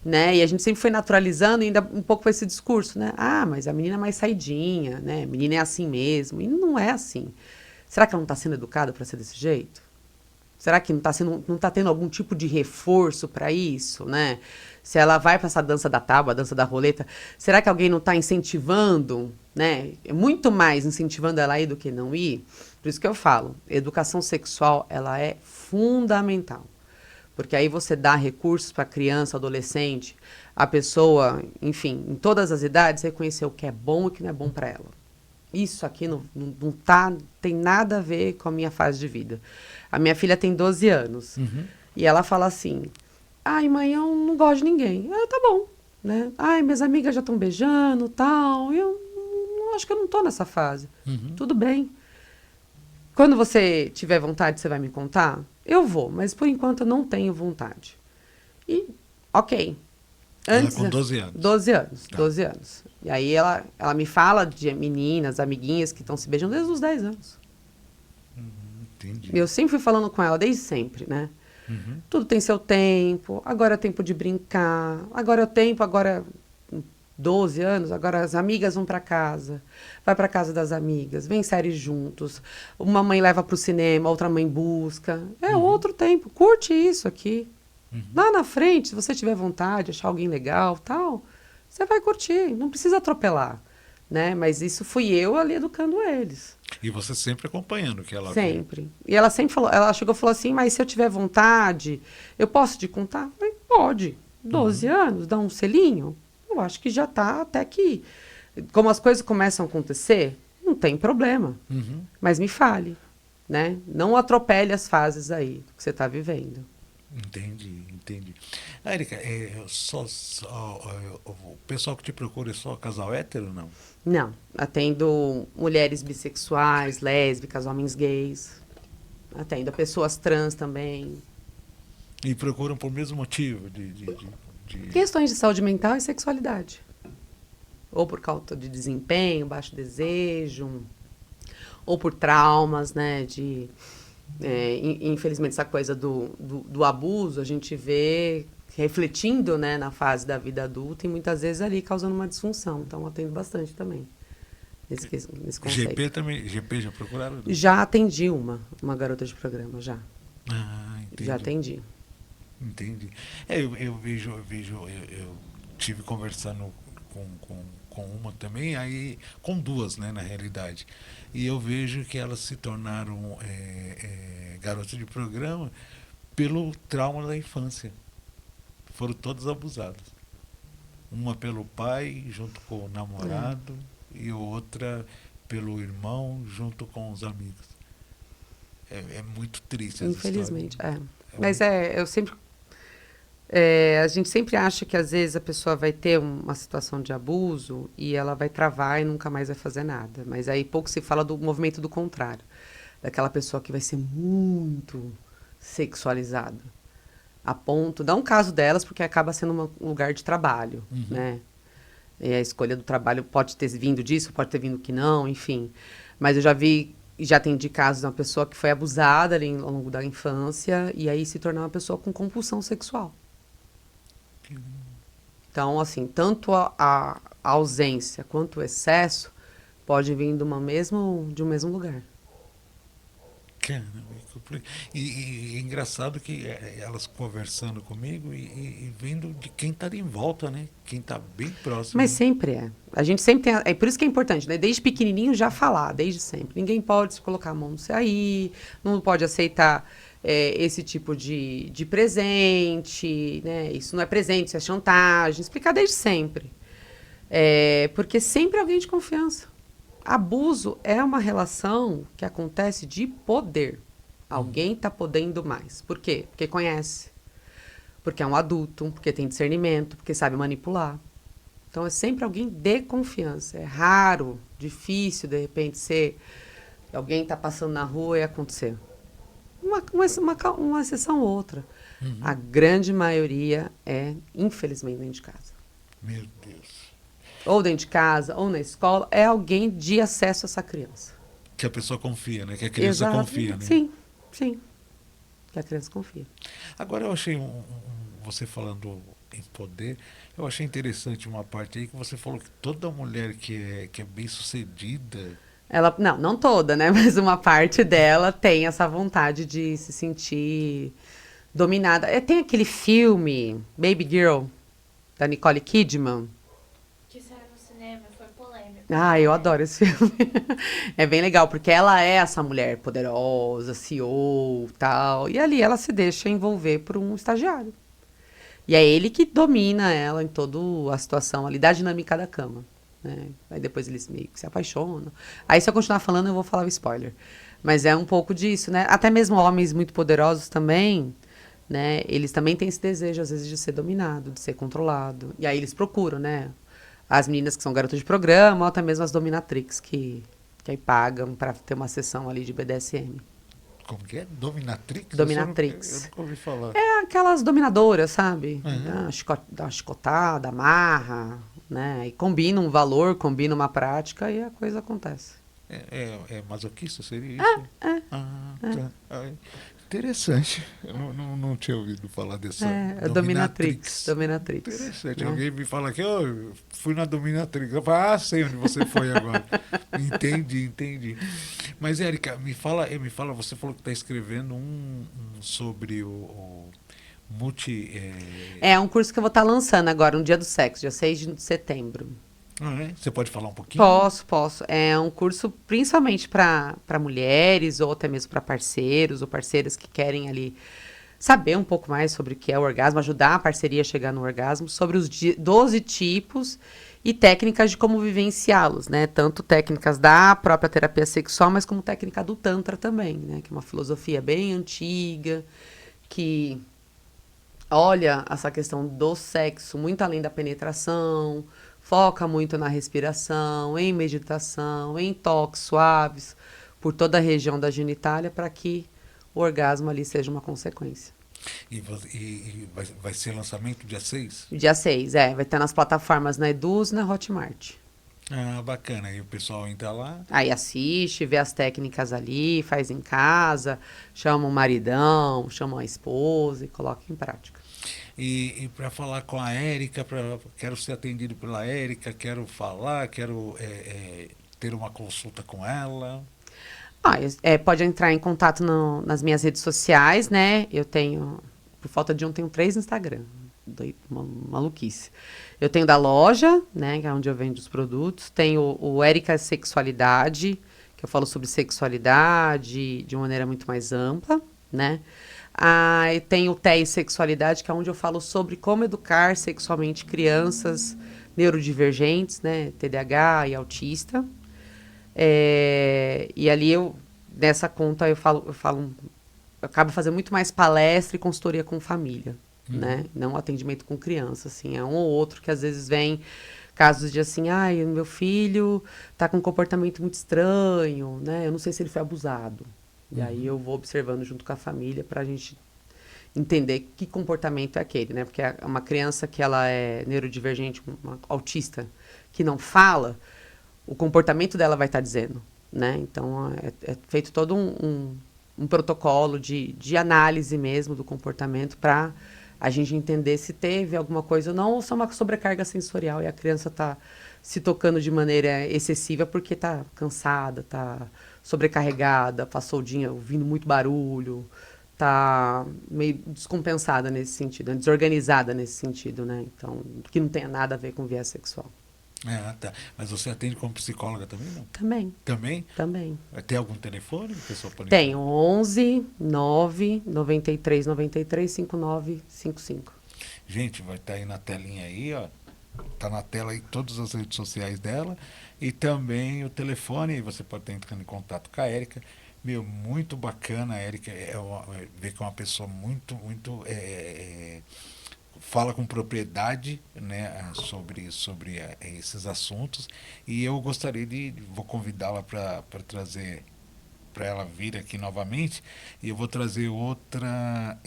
né? E a gente sempre foi naturalizando e ainda um pouco com esse discurso, né? Ah, mas a menina é mais saidinha, né? A menina é assim mesmo. E não é assim. Será que ela não está sendo educada para ser desse jeito? Será que não está tendo algum tipo de reforço para isso, né? Se ela vai para essa dança da tábua, a dança da roleta, será que alguém não está incentivando, né? É muito mais incentivando ela a ir do que não ir? Por isso que eu falo, educação sexual, ela é fundamental. Porque aí você dá recursos para a criança, adolescente, a pessoa, enfim, em todas as idades, reconhecer o que é bom e o que não é bom para ela. Isso aqui não tem nada a ver com a minha fase de vida. A minha filha tem 12 anos. E ela fala assim, ai, mãe, eu não gosto de ninguém. Ah, tá bom, né? Ai, minhas amigas já estão beijando, tal. Eu acho que eu não tô nessa fase. Tudo bem. Quando você tiver vontade, você vai me contar? Eu vou, mas por enquanto eu não tenho vontade. E Ok. Ela com 12 anos. 12 anos, Tá. 12 anos. E aí ela me fala de meninas, amiguinhas que estão se beijando desde os 10 anos. Entendi. E eu sempre fui falando com ela, desde sempre, né? Uhum. Tudo tem seu tempo, agora é tempo de brincar, agora é o tempo, agora 12 anos, agora as amigas vão para casa, vai para casa das amigas, vem séries juntos, uma mãe leva para o cinema, outra mãe busca, é outro tempo, curte isso aqui. Lá na frente, se você tiver vontade, achar alguém legal, tal, você vai curtir, não precisa atropelar, né? Mas isso fui eu ali educando eles. E você sempre acompanhando o que ela Sempre. E ela sempre falou, ela chegou e falou assim, mas se eu tiver vontade, eu posso te contar? Eu falei, pode. 12 anos, dá um selinho? Eu acho que já tá até que... Como as coisas começam a acontecer, não tem problema. viu. Uhum. Mas me fale, né? Não atropele as fases aí que você está vivendo. Entendi. Érica, o pessoal que te procura é só casal hétero ou não? Não, atendo mulheres bissexuais, lésbicas, homens gays. Atendo pessoas trans também. E procuram por mesmo motivo Questões de saúde mental e sexualidade. Ou por causa de desempenho, baixo desejo, ou por traumas, né? Infelizmente, essa coisa do abuso, a gente vê refletindo, né, na fase da vida adulta e muitas vezes ali causando uma disfunção. Então, atendo bastante também nesse conceito. GP já procuraram? Já atendi uma garota de programa, já. Ah, entendi. Já atendi. Entendi. Eu tive conversando com uma também, aí com duas, né, na realidade. E eu vejo que elas se tornaram garotas de programa pelo trauma da infância. Foram todas abusadas. Uma pelo pai, junto com o namorado, e outra pelo irmão, junto com os amigos. É muito triste essa Infelizmente, história. Mas eu sempre... a gente sempre acha que às vezes a pessoa vai ter uma situação de abuso e ela vai travar e nunca mais vai fazer nada. Mas aí pouco se fala do movimento do contrário. Daquela pessoa que vai ser muito sexualizada. A ponto... Dá um caso delas, porque acaba sendo um lugar de trabalho, né? E a escolha do trabalho pode ter vindo disso, pode ter vindo que não, enfim. Mas eu já atendi casos de uma pessoa que foi abusada ali ao longo da infância e aí se tornou uma pessoa com compulsão sexual. Então, assim, tanto a ausência quanto o excesso pode vir de um mesmo lugar. Caramba, e é engraçado que elas conversando comigo e vendo de quem está em volta, né? Quem está bem próximo. Mas sempre é. A gente sempre tem... É por isso que é importante, né? Desde pequenininho já falar, desde sempre. Ninguém pode se colocar a mão no aí, não pode aceitar esse tipo de presente, né? Isso não é presente, isso é chantagem. Explicar desde sempre. Porque sempre é alguém de confiança. Abuso é uma relação que acontece de poder. Alguém está podendo mais. Por quê? Porque conhece. Porque é um adulto, porque tem discernimento, porque sabe manipular. Então, é sempre alguém de confiança. É raro, difícil, de repente, ser alguém está passando na rua e acontecer. Uma exceção ou outra. A grande maioria infelizmente, dentro de casa. Meu Deus. Ou dentro de casa, ou na escola, é alguém de acesso a essa criança. Que a pessoa confia, né? Que a criança confia, né? Sim. Que a criança confia. Agora eu achei você falando em poder, eu achei interessante uma parte aí que você falou que toda mulher que é bem sucedida. Ela, não toda, né? Mas uma parte dela tem essa vontade de se sentir dominada. Tem aquele filme, Baby Girl, da Nicole Kidman. Que saiu no cinema, foi polêmico. Eu adoro esse filme. É bem legal, porque ela é essa mulher poderosa, CEO, tal. E ali ela se deixa envolver por um estagiário. E é ele que domina ela em toda a situação ali, da dinâmica da cama. Né? Aí depois eles meio que se apaixonam. Aí se eu continuar falando, eu vou falar o spoiler. Mas é um pouco disso, né? Até mesmo homens muito poderosos também, né? Eles também têm esse desejo, às vezes, de ser dominado, de ser controlado. E aí eles procuram, né? As meninas que são garotas de programa, ou até mesmo as dominatrix que aí pagam para ter uma sessão ali de BDSM. Como que é? Dominatrix? Dominatrix. Eu nunca ouvi falar. É aquelas dominadoras, sabe? Uhum. Dá uma chicotada, amarra, né? E combina um valor, combina uma prática e a coisa acontece. É masoquista, seria isso? Ah, tá. Interessante. Eu não tinha ouvido falar dessa É Dominatrix. Dominatrix. Interessante. Né? Alguém me fala que eu fui na Dominatrix. Eu falo, sei onde você foi agora. Entendi. Mas, Érica, me fala, você falou que está escrevendo um sobre o multi... É um curso que eu vou estar lançando agora, no Dia do Sexo, dia 6 de setembro. Você pode falar um pouquinho? Posso. É um curso principalmente para mulheres ou até mesmo para parceiros ou parceiras que querem ali saber um pouco mais sobre o que é o orgasmo, ajudar a parceria a chegar no orgasmo, sobre os 12 tipos e técnicas de como vivenciá-los, né? Tanto técnicas da própria terapia sexual, mas como técnica do Tantra também, né? Que é uma filosofia bem antiga, que olha essa questão do sexo muito além da penetração, foca muito na respiração, em meditação, em toques suaves por toda a região da genitália para que o orgasmo ali seja uma consequência. E vai ser lançamento dia 6? Dia 6, vai estar nas plataformas na Eduz e na Hotmart. Ah, bacana. Aí o pessoal entra lá. Aí assiste, vê as técnicas ali, faz em casa, chama o maridão, chama a esposa e coloca em prática. E para falar com a Érica, quero ser atendido pela Érica, quero falar, quero ter uma consulta com ela. Pode entrar em contato nas minhas redes sociais, né? Eu tenho, por falta de tenho 3 no Instagram. Uma maluquice. Eu tenho da loja, né? Que é onde eu vendo os produtos. Tenho o Érica Sexualidade, que eu falo sobre sexualidade de uma maneira muito mais ampla, né? E tem o TEI Sexualidade, que é onde eu falo sobre como educar sexualmente crianças neurodivergentes, né? TDAH e autista. E ali nessa conta eu acabo fazendo muito mais palestra e consultoria com família, né? Não atendimento com criança, assim. É um ou outro que às vezes vem casos de assim, meu filho tá com um comportamento muito estranho, né? Eu não sei se ele foi abusado. E aí eu vou observando junto com a família para a gente entender que comportamento é aquele, né? Porque uma criança que ela é neurodivergente, uma autista, que não fala, o comportamento dela vai estar dizendo, né? Então, é feito todo um protocolo de análise mesmo do comportamento para a gente entender se teve alguma coisa ou não, ou só uma sobrecarga sensorial e a criança está se tocando de maneira excessiva porque está cansada, está sobrecarregada, passou o dia ouvindo muito barulho, está meio descompensada nesse sentido, né? Desorganizada nesse sentido, né? Então, que não tenha nada a ver com viés sexual. Tá. Mas você atende como psicóloga também, não? Também. Também? Tem algum telefone? O pessoal pode... Tem, 11 9 93 93 5955. Gente, vai estar aí na telinha aí, ó. Tá na tela aí todas as redes sociais dela e também o telefone, você pode estar entrando em contato com a Érica. Muito bacana, a Érica ver que é uma pessoa muito fala com propriedade, né, sobre esses assuntos, e eu gostaria vou convidá-la para trazer, para ela vir aqui novamente, e eu vou trazer outra,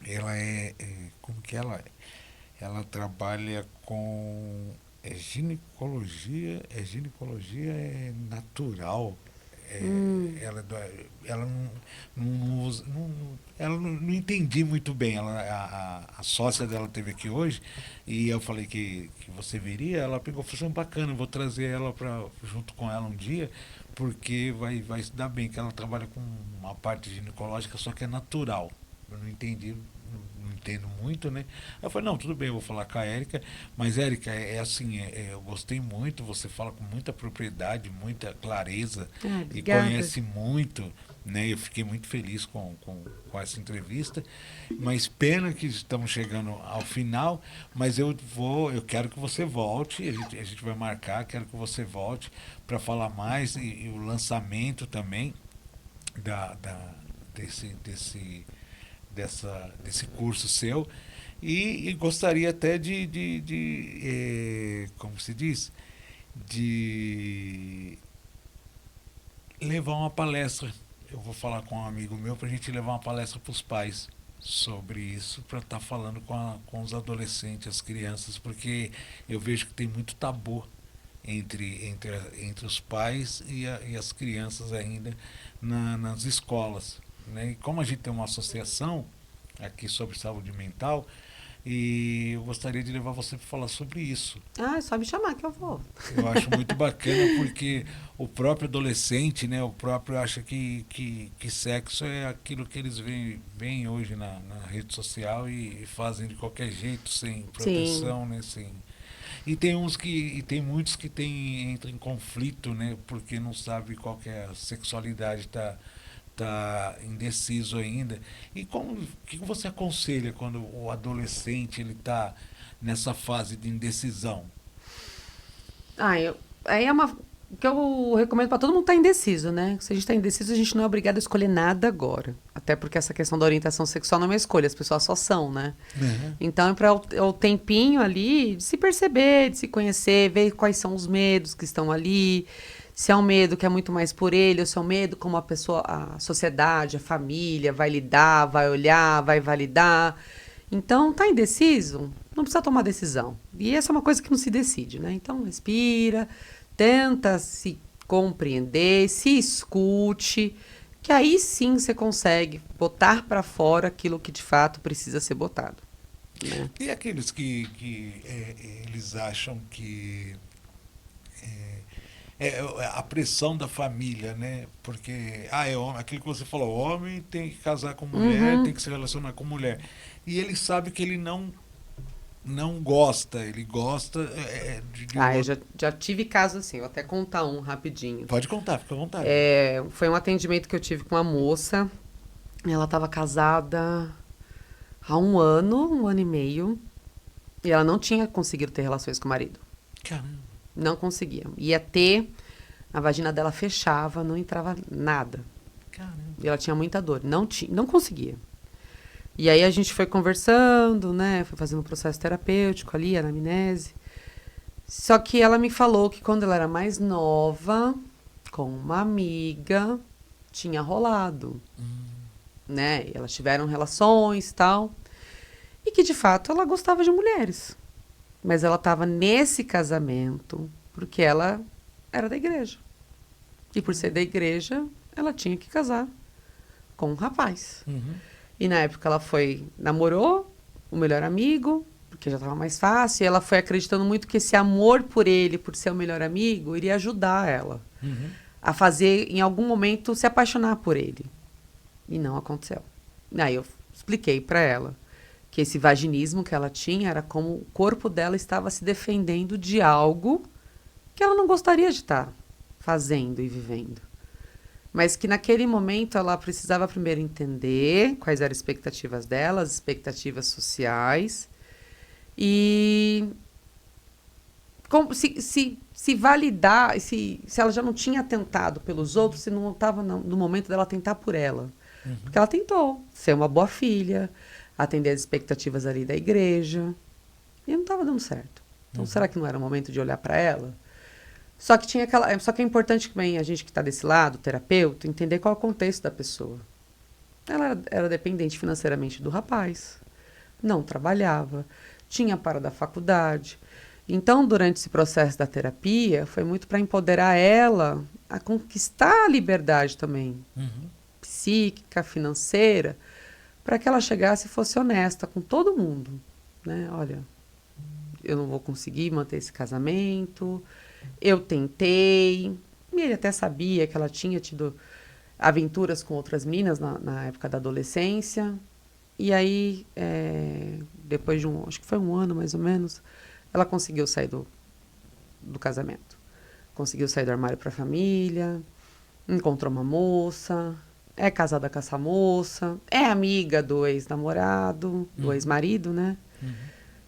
ela como que ela é? Ela trabalha com ginecologia natural. Ela não entendi muito bem. A sócia dela esteve aqui hoje e eu falei que você viria. Ela pegou e falou assim, bacana, eu vou trazer ela junto com ela um dia, porque vai se dar bem, que ela trabalha com uma parte ginecológica, só que é natural. Eu não entendi, não entendo muito, né? Eu falei, não, tudo bem, eu vou falar com a Érica, mas Érica, assim, eu gostei muito, você fala com muita propriedade, muita clareza e conhece muito, né? Eu fiquei muito feliz com essa entrevista, mas pena que estamos chegando ao final, mas eu quero que você volte, a gente vai marcar, quero que você volte para falar mais e o lançamento também desse curso seu e gostaria até como se diz, de levar uma palestra. eu vou falar com um amigo meu para a gente levar uma palestra para os pais sobre isso, para estar falando com os adolescentes, as crianças, porque eu vejo que tem muito tabu entre os pais e as crianças ainda nas escolas. Né? E como a gente tem uma associação aqui sobre saúde mental, e eu gostaria de levar você para falar sobre isso. Ah, é só me chamar que eu vou. Eu acho muito bacana porque o próprio adolescente, né, o próprio acha que sexo é aquilo que eles veem hoje na rede social e fazem de qualquer jeito, sem proteção, né, sem... E tem muitos que entram em conflito, né, porque não sabe qual que é a sexualidade, tá indeciso ainda. E o que você aconselha quando o adolescente ele tá nessa fase de indecisão? Aí é o que eu recomendo para todo mundo estar indeciso, né? Se a gente está indeciso, a gente não é obrigado a escolher nada agora. Até porque essa questão da orientação sexual não é uma escolha, as pessoas só são, né? Uhum. Então é para o tempinho ali de se perceber, de se conhecer, ver quais são os medos que estão ali. Se é um medo que é muito mais por ele, ou se é um medo como a sociedade, a família vai lidar, vai olhar, vai validar. Então, tá indeciso? Não precisa tomar decisão. E essa é uma coisa que não se decide, né? Então, respira, tenta se compreender, se escute, que aí sim você consegue botar para fora aquilo que de fato precisa ser botado. Né? E aqueles que eles acham que a pressão da família, né? Porque, é homem, aquilo que você falou, homem tem que casar com mulher, tem que se relacionar com mulher. E ele sabe que ele não gosta, ele gosta Eu já tive casos assim, vou até contar um rapidinho. Pode contar, fica à vontade. Foi um atendimento que eu tive com uma moça, ela estava casada há um ano e meio, e ela não tinha conseguido ter relações com o marido. Caramba. Não conseguia. Ia ter, a vagina dela fechava, não entrava nada. Caramba. E ela tinha muita dor, não conseguia. E aí a gente foi conversando, né? Foi fazendo um processo terapêutico ali, anamnese. Só que ela me falou que quando ela era mais nova, com uma amiga, tinha rolado. Né? E elas tiveram relações e tal. E que, de fato, ela gostava de mulheres. Mas ela estava nesse casamento porque ela era da igreja. E por ser da igreja, ela tinha que casar com um rapaz. Uhum. E na época ela namorou o melhor amigo, porque já estava mais fácil. E ela foi acreditando muito que esse amor por ele, por ser o melhor amigo, iria ajudar ela a fazer, em algum momento, se apaixonar por ele. E não aconteceu. Aí eu expliquei para ela que esse vaginismo que ela tinha era como o corpo dela estava se defendendo de algo que ela não gostaria de estar fazendo e vivendo. Mas que naquele momento ela precisava primeiro entender quais eram as expectativas dela, as expectativas sociais, e se validar, se ela já não tinha tentado pelos outros, se não estava no momento dela tentar por ela. Porque ela tentou ser uma boa filha, atender as expectativas ali da igreja, e não estava dando certo. Então, será que não era o momento de olhar para ela? Só que é importante também a gente que está desse lado, terapeuta, entender qual é o contexto da pessoa. Ela era dependente financeiramente do rapaz, não trabalhava, tinha parado da faculdade. Então, durante esse processo da terapia, foi muito para empoderar ela a conquistar a liberdade também, psíquica, financeira, para que ela chegasse e fosse honesta com todo mundo, né? Olha, eu não vou conseguir manter esse casamento, eu tentei. E ele até sabia que ela tinha tido aventuras com outras meninas na época da adolescência. E aí, depois de acho que foi um ano mais ou menos, ela conseguiu sair do casamento. Conseguiu sair do armário para a família, encontrou uma moça, é casada com essa moça, é amiga do ex-namorado, do ex-marido, né?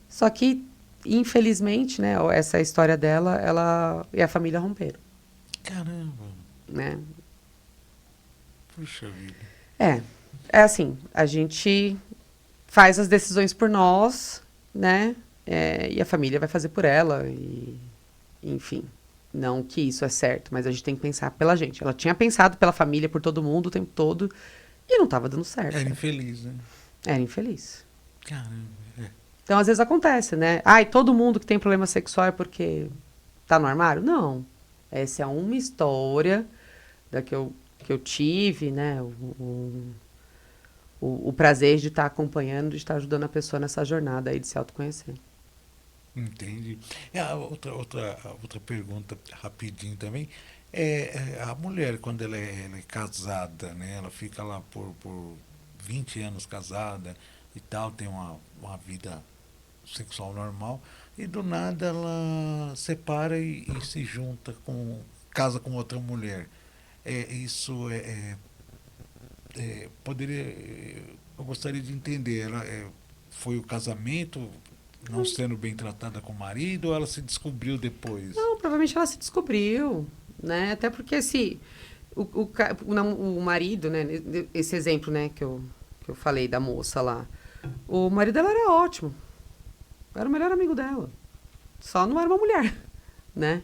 Só que, infelizmente, né, essa história dela, ela e a família romperam. Caramba. Né? Puxa vida. É assim, a gente faz as decisões por nós, né? E a família vai fazer por ela, enfim. Não que isso é certo, mas a gente tem que pensar pela gente. Ela tinha pensado pela família, por todo mundo, o tempo todo, e não estava dando certo. Era infeliz, né? Era infeliz. Caramba. Então, às vezes acontece, né? Ai, todo mundo que tem problema sexual é porque tá no armário? Não. Essa é uma história que eu tive, né? O prazer de estar acompanhando, de estar ajudando a pessoa nessa jornada aí de se autoconhecer. Entendi. Outra pergunta rapidinho também. A mulher, quando ela é casada, né? Ela fica lá por 20 anos casada e tal, tem uma vida sexual normal, e do nada ela separa e se junta casa com outra mulher. Isso eu gostaria de entender, foi o casamento não sendo bem tratada com o marido, ou ela se descobriu depois? Não, provavelmente ela se descobriu, né? Até porque o marido, né? Esse exemplo, né, que eu falei da moça lá, o marido dela era ótimo. Era o melhor amigo dela. Só não era uma mulher, né?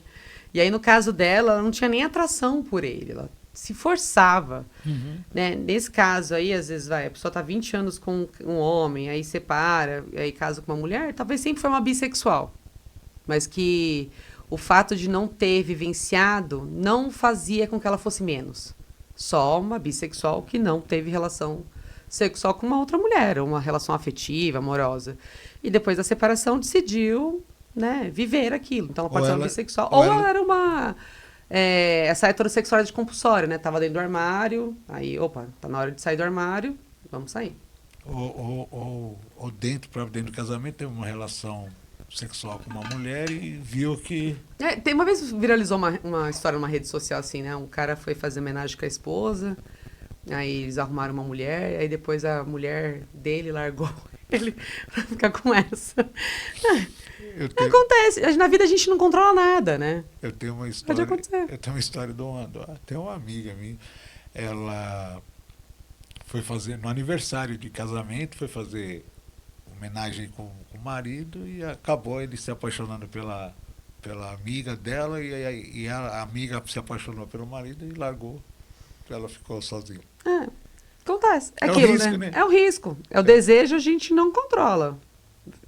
E aí, no caso dela, ela não tinha nem atração por ele. Ela se forçava, né? Nesse caso aí, às vezes, a pessoa tá 20 anos com um homem, aí separa, aí casa com uma mulher, talvez sempre foi uma bissexual. Mas que o fato de não ter vivenciado não fazia com que ela fosse menos. Só uma bissexual que não teve relação sexual com uma outra mulher, uma relação afetiva, amorosa. E depois da separação decidiu, né, viver aquilo. Então ela pode ser uma bissexual. Ou ela era uma... essa heterossexualidade compulsória, né? Tava dentro do armário, aí, opa, tá na hora de sair do armário, vamos sair. Ou dentro do casamento teve uma relação sexual com uma mulher e viu que... Tem uma vez viralizou uma história numa rede social assim, né? Um cara foi fazer homenagem com a esposa, aí eles arrumaram uma mulher, aí depois a mulher dele largou ele pra ficar com essa. Acontece. Na vida a gente não controla nada, né? Eu tenho uma história... Pode acontecer. Eu tenho uma história até uma amiga minha, ela foi fazer, no aniversário de casamento, foi fazer homenagem com o marido e acabou ele se apaixonando pela amiga dela e a amiga se apaixonou pelo marido e largou. Ela ficou sozinha. Acontece. É o aquilo, risco, né? É o risco. É o desejo, a gente não controla.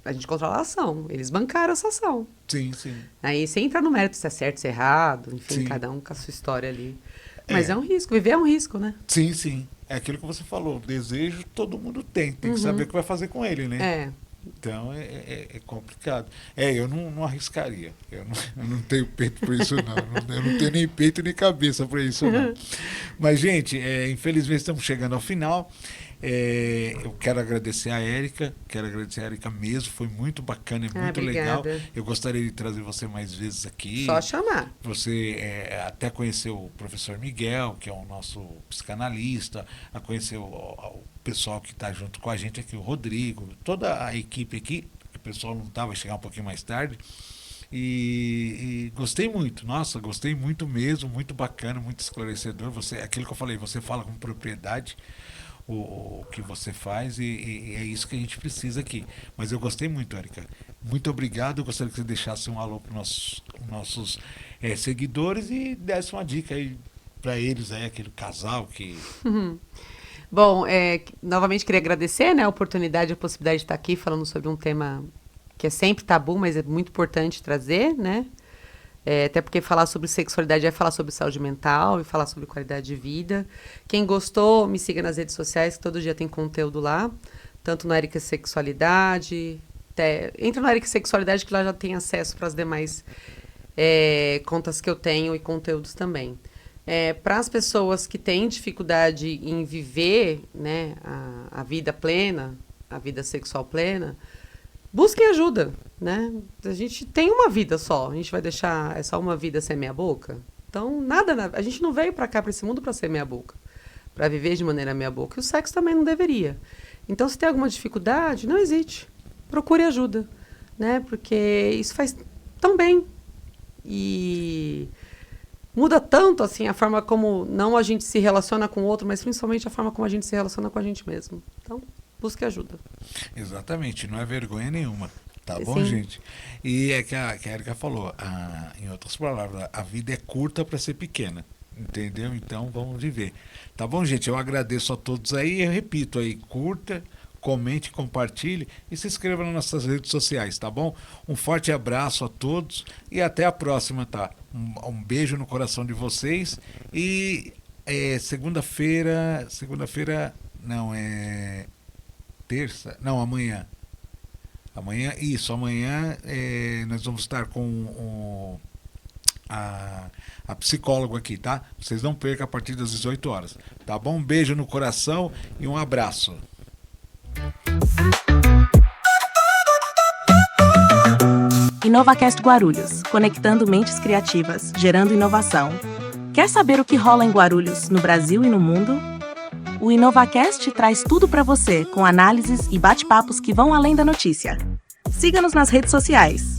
A gente controla a ação. Eles bancaram essa ação. Sim, sim. Aí você entra no mérito se é certo, se é errado, enfim, Sim. cada um com a sua história ali. Mas é um risco, viver é um risco, né? Sim, sim. É aquilo que você falou, desejo todo mundo tem que saber o que vai fazer com ele, né? Então é complicado. Eu não arriscaria. Eu não tenho peito para isso, não. Eu não tenho nem peito nem cabeça para isso, não. Mas, gente, infelizmente estamos chegando ao final. Eu quero agradecer a Érica, mesmo, foi muito bacana e muito legal. Eu gostaria de trazer você mais vezes aqui. Só chamar. Você até conheceu o professor Miguel, que é o nosso psicanalista, a conhecer o pessoal que está junto com a gente aqui, o Rodrigo, toda a equipe aqui, o pessoal não estava, vai chegar um pouquinho mais tarde. E gostei muito, nossa, gostei muito mesmo, muito bacana, muito esclarecedor. Aquilo que eu falei, você fala com propriedade o que você faz e é isso que a gente precisa aqui. Mas eu gostei muito, Érica. Muito obrigado. Eu gostaria que você deixasse um alô para os nossos seguidores e desse uma dica aí para eles, aquele casal que... Bom, novamente queria agradecer, né, a oportunidade, a possibilidade de estar aqui falando sobre um tema que é sempre tabu, mas é muito importante trazer, né? Até porque falar sobre sexualidade é falar sobre saúde mental e falar sobre qualidade de vida. Quem gostou, me siga nas redes sociais, que todo dia tem conteúdo lá. Tanto no Érica Sexualidade. Entra no Érica Sexualidade, que lá já tem acesso para as demais contas que eu tenho e conteúdos também. Para as pessoas que têm dificuldade em viver, né, a vida plena, a vida sexual plena, busquem ajuda, né? A gente tem uma vida só, a gente vai deixar essa uma vida ser meia boca? Então, a gente não veio para cá, para esse mundo, para ser meia boca, para viver de maneira meia boca. E o sexo também não deveria. Então, se tem alguma dificuldade, não hesite, procure ajuda, né? Porque isso faz tão bem e muda tanto assim a forma como não a gente se relaciona com o outro, mas principalmente a forma como a gente se relaciona com a gente mesmo. Então, busque ajuda. Exatamente, não é vergonha nenhuma. Tá bom, Sim. gente? E é que a Erika falou, em outras palavras, a vida é curta para ser pequena. Entendeu? Então vamos viver. Tá bom, gente? Eu agradeço a todos aí. Eu repito aí, curta, comente, compartilhe e se inscreva nas nossas redes sociais, tá bom? Um forte abraço a todos e até a próxima, tá? Um beijo no coração de vocês e segunda-feira, não, é terça, não, amanhã. Amanhã nós vamos estar com a psicóloga aqui, tá? Vocês não percam a partir das 18 horas, tá bom? Um beijo no coração e um abraço. InovaCast Guarulhos, conectando mentes criativas, gerando inovação. Quer saber o que rola em Guarulhos, no Brasil e no mundo? O InovaCast traz tudo para você, com análises e bate-papos que vão além da notícia. Siga-nos nas redes sociais.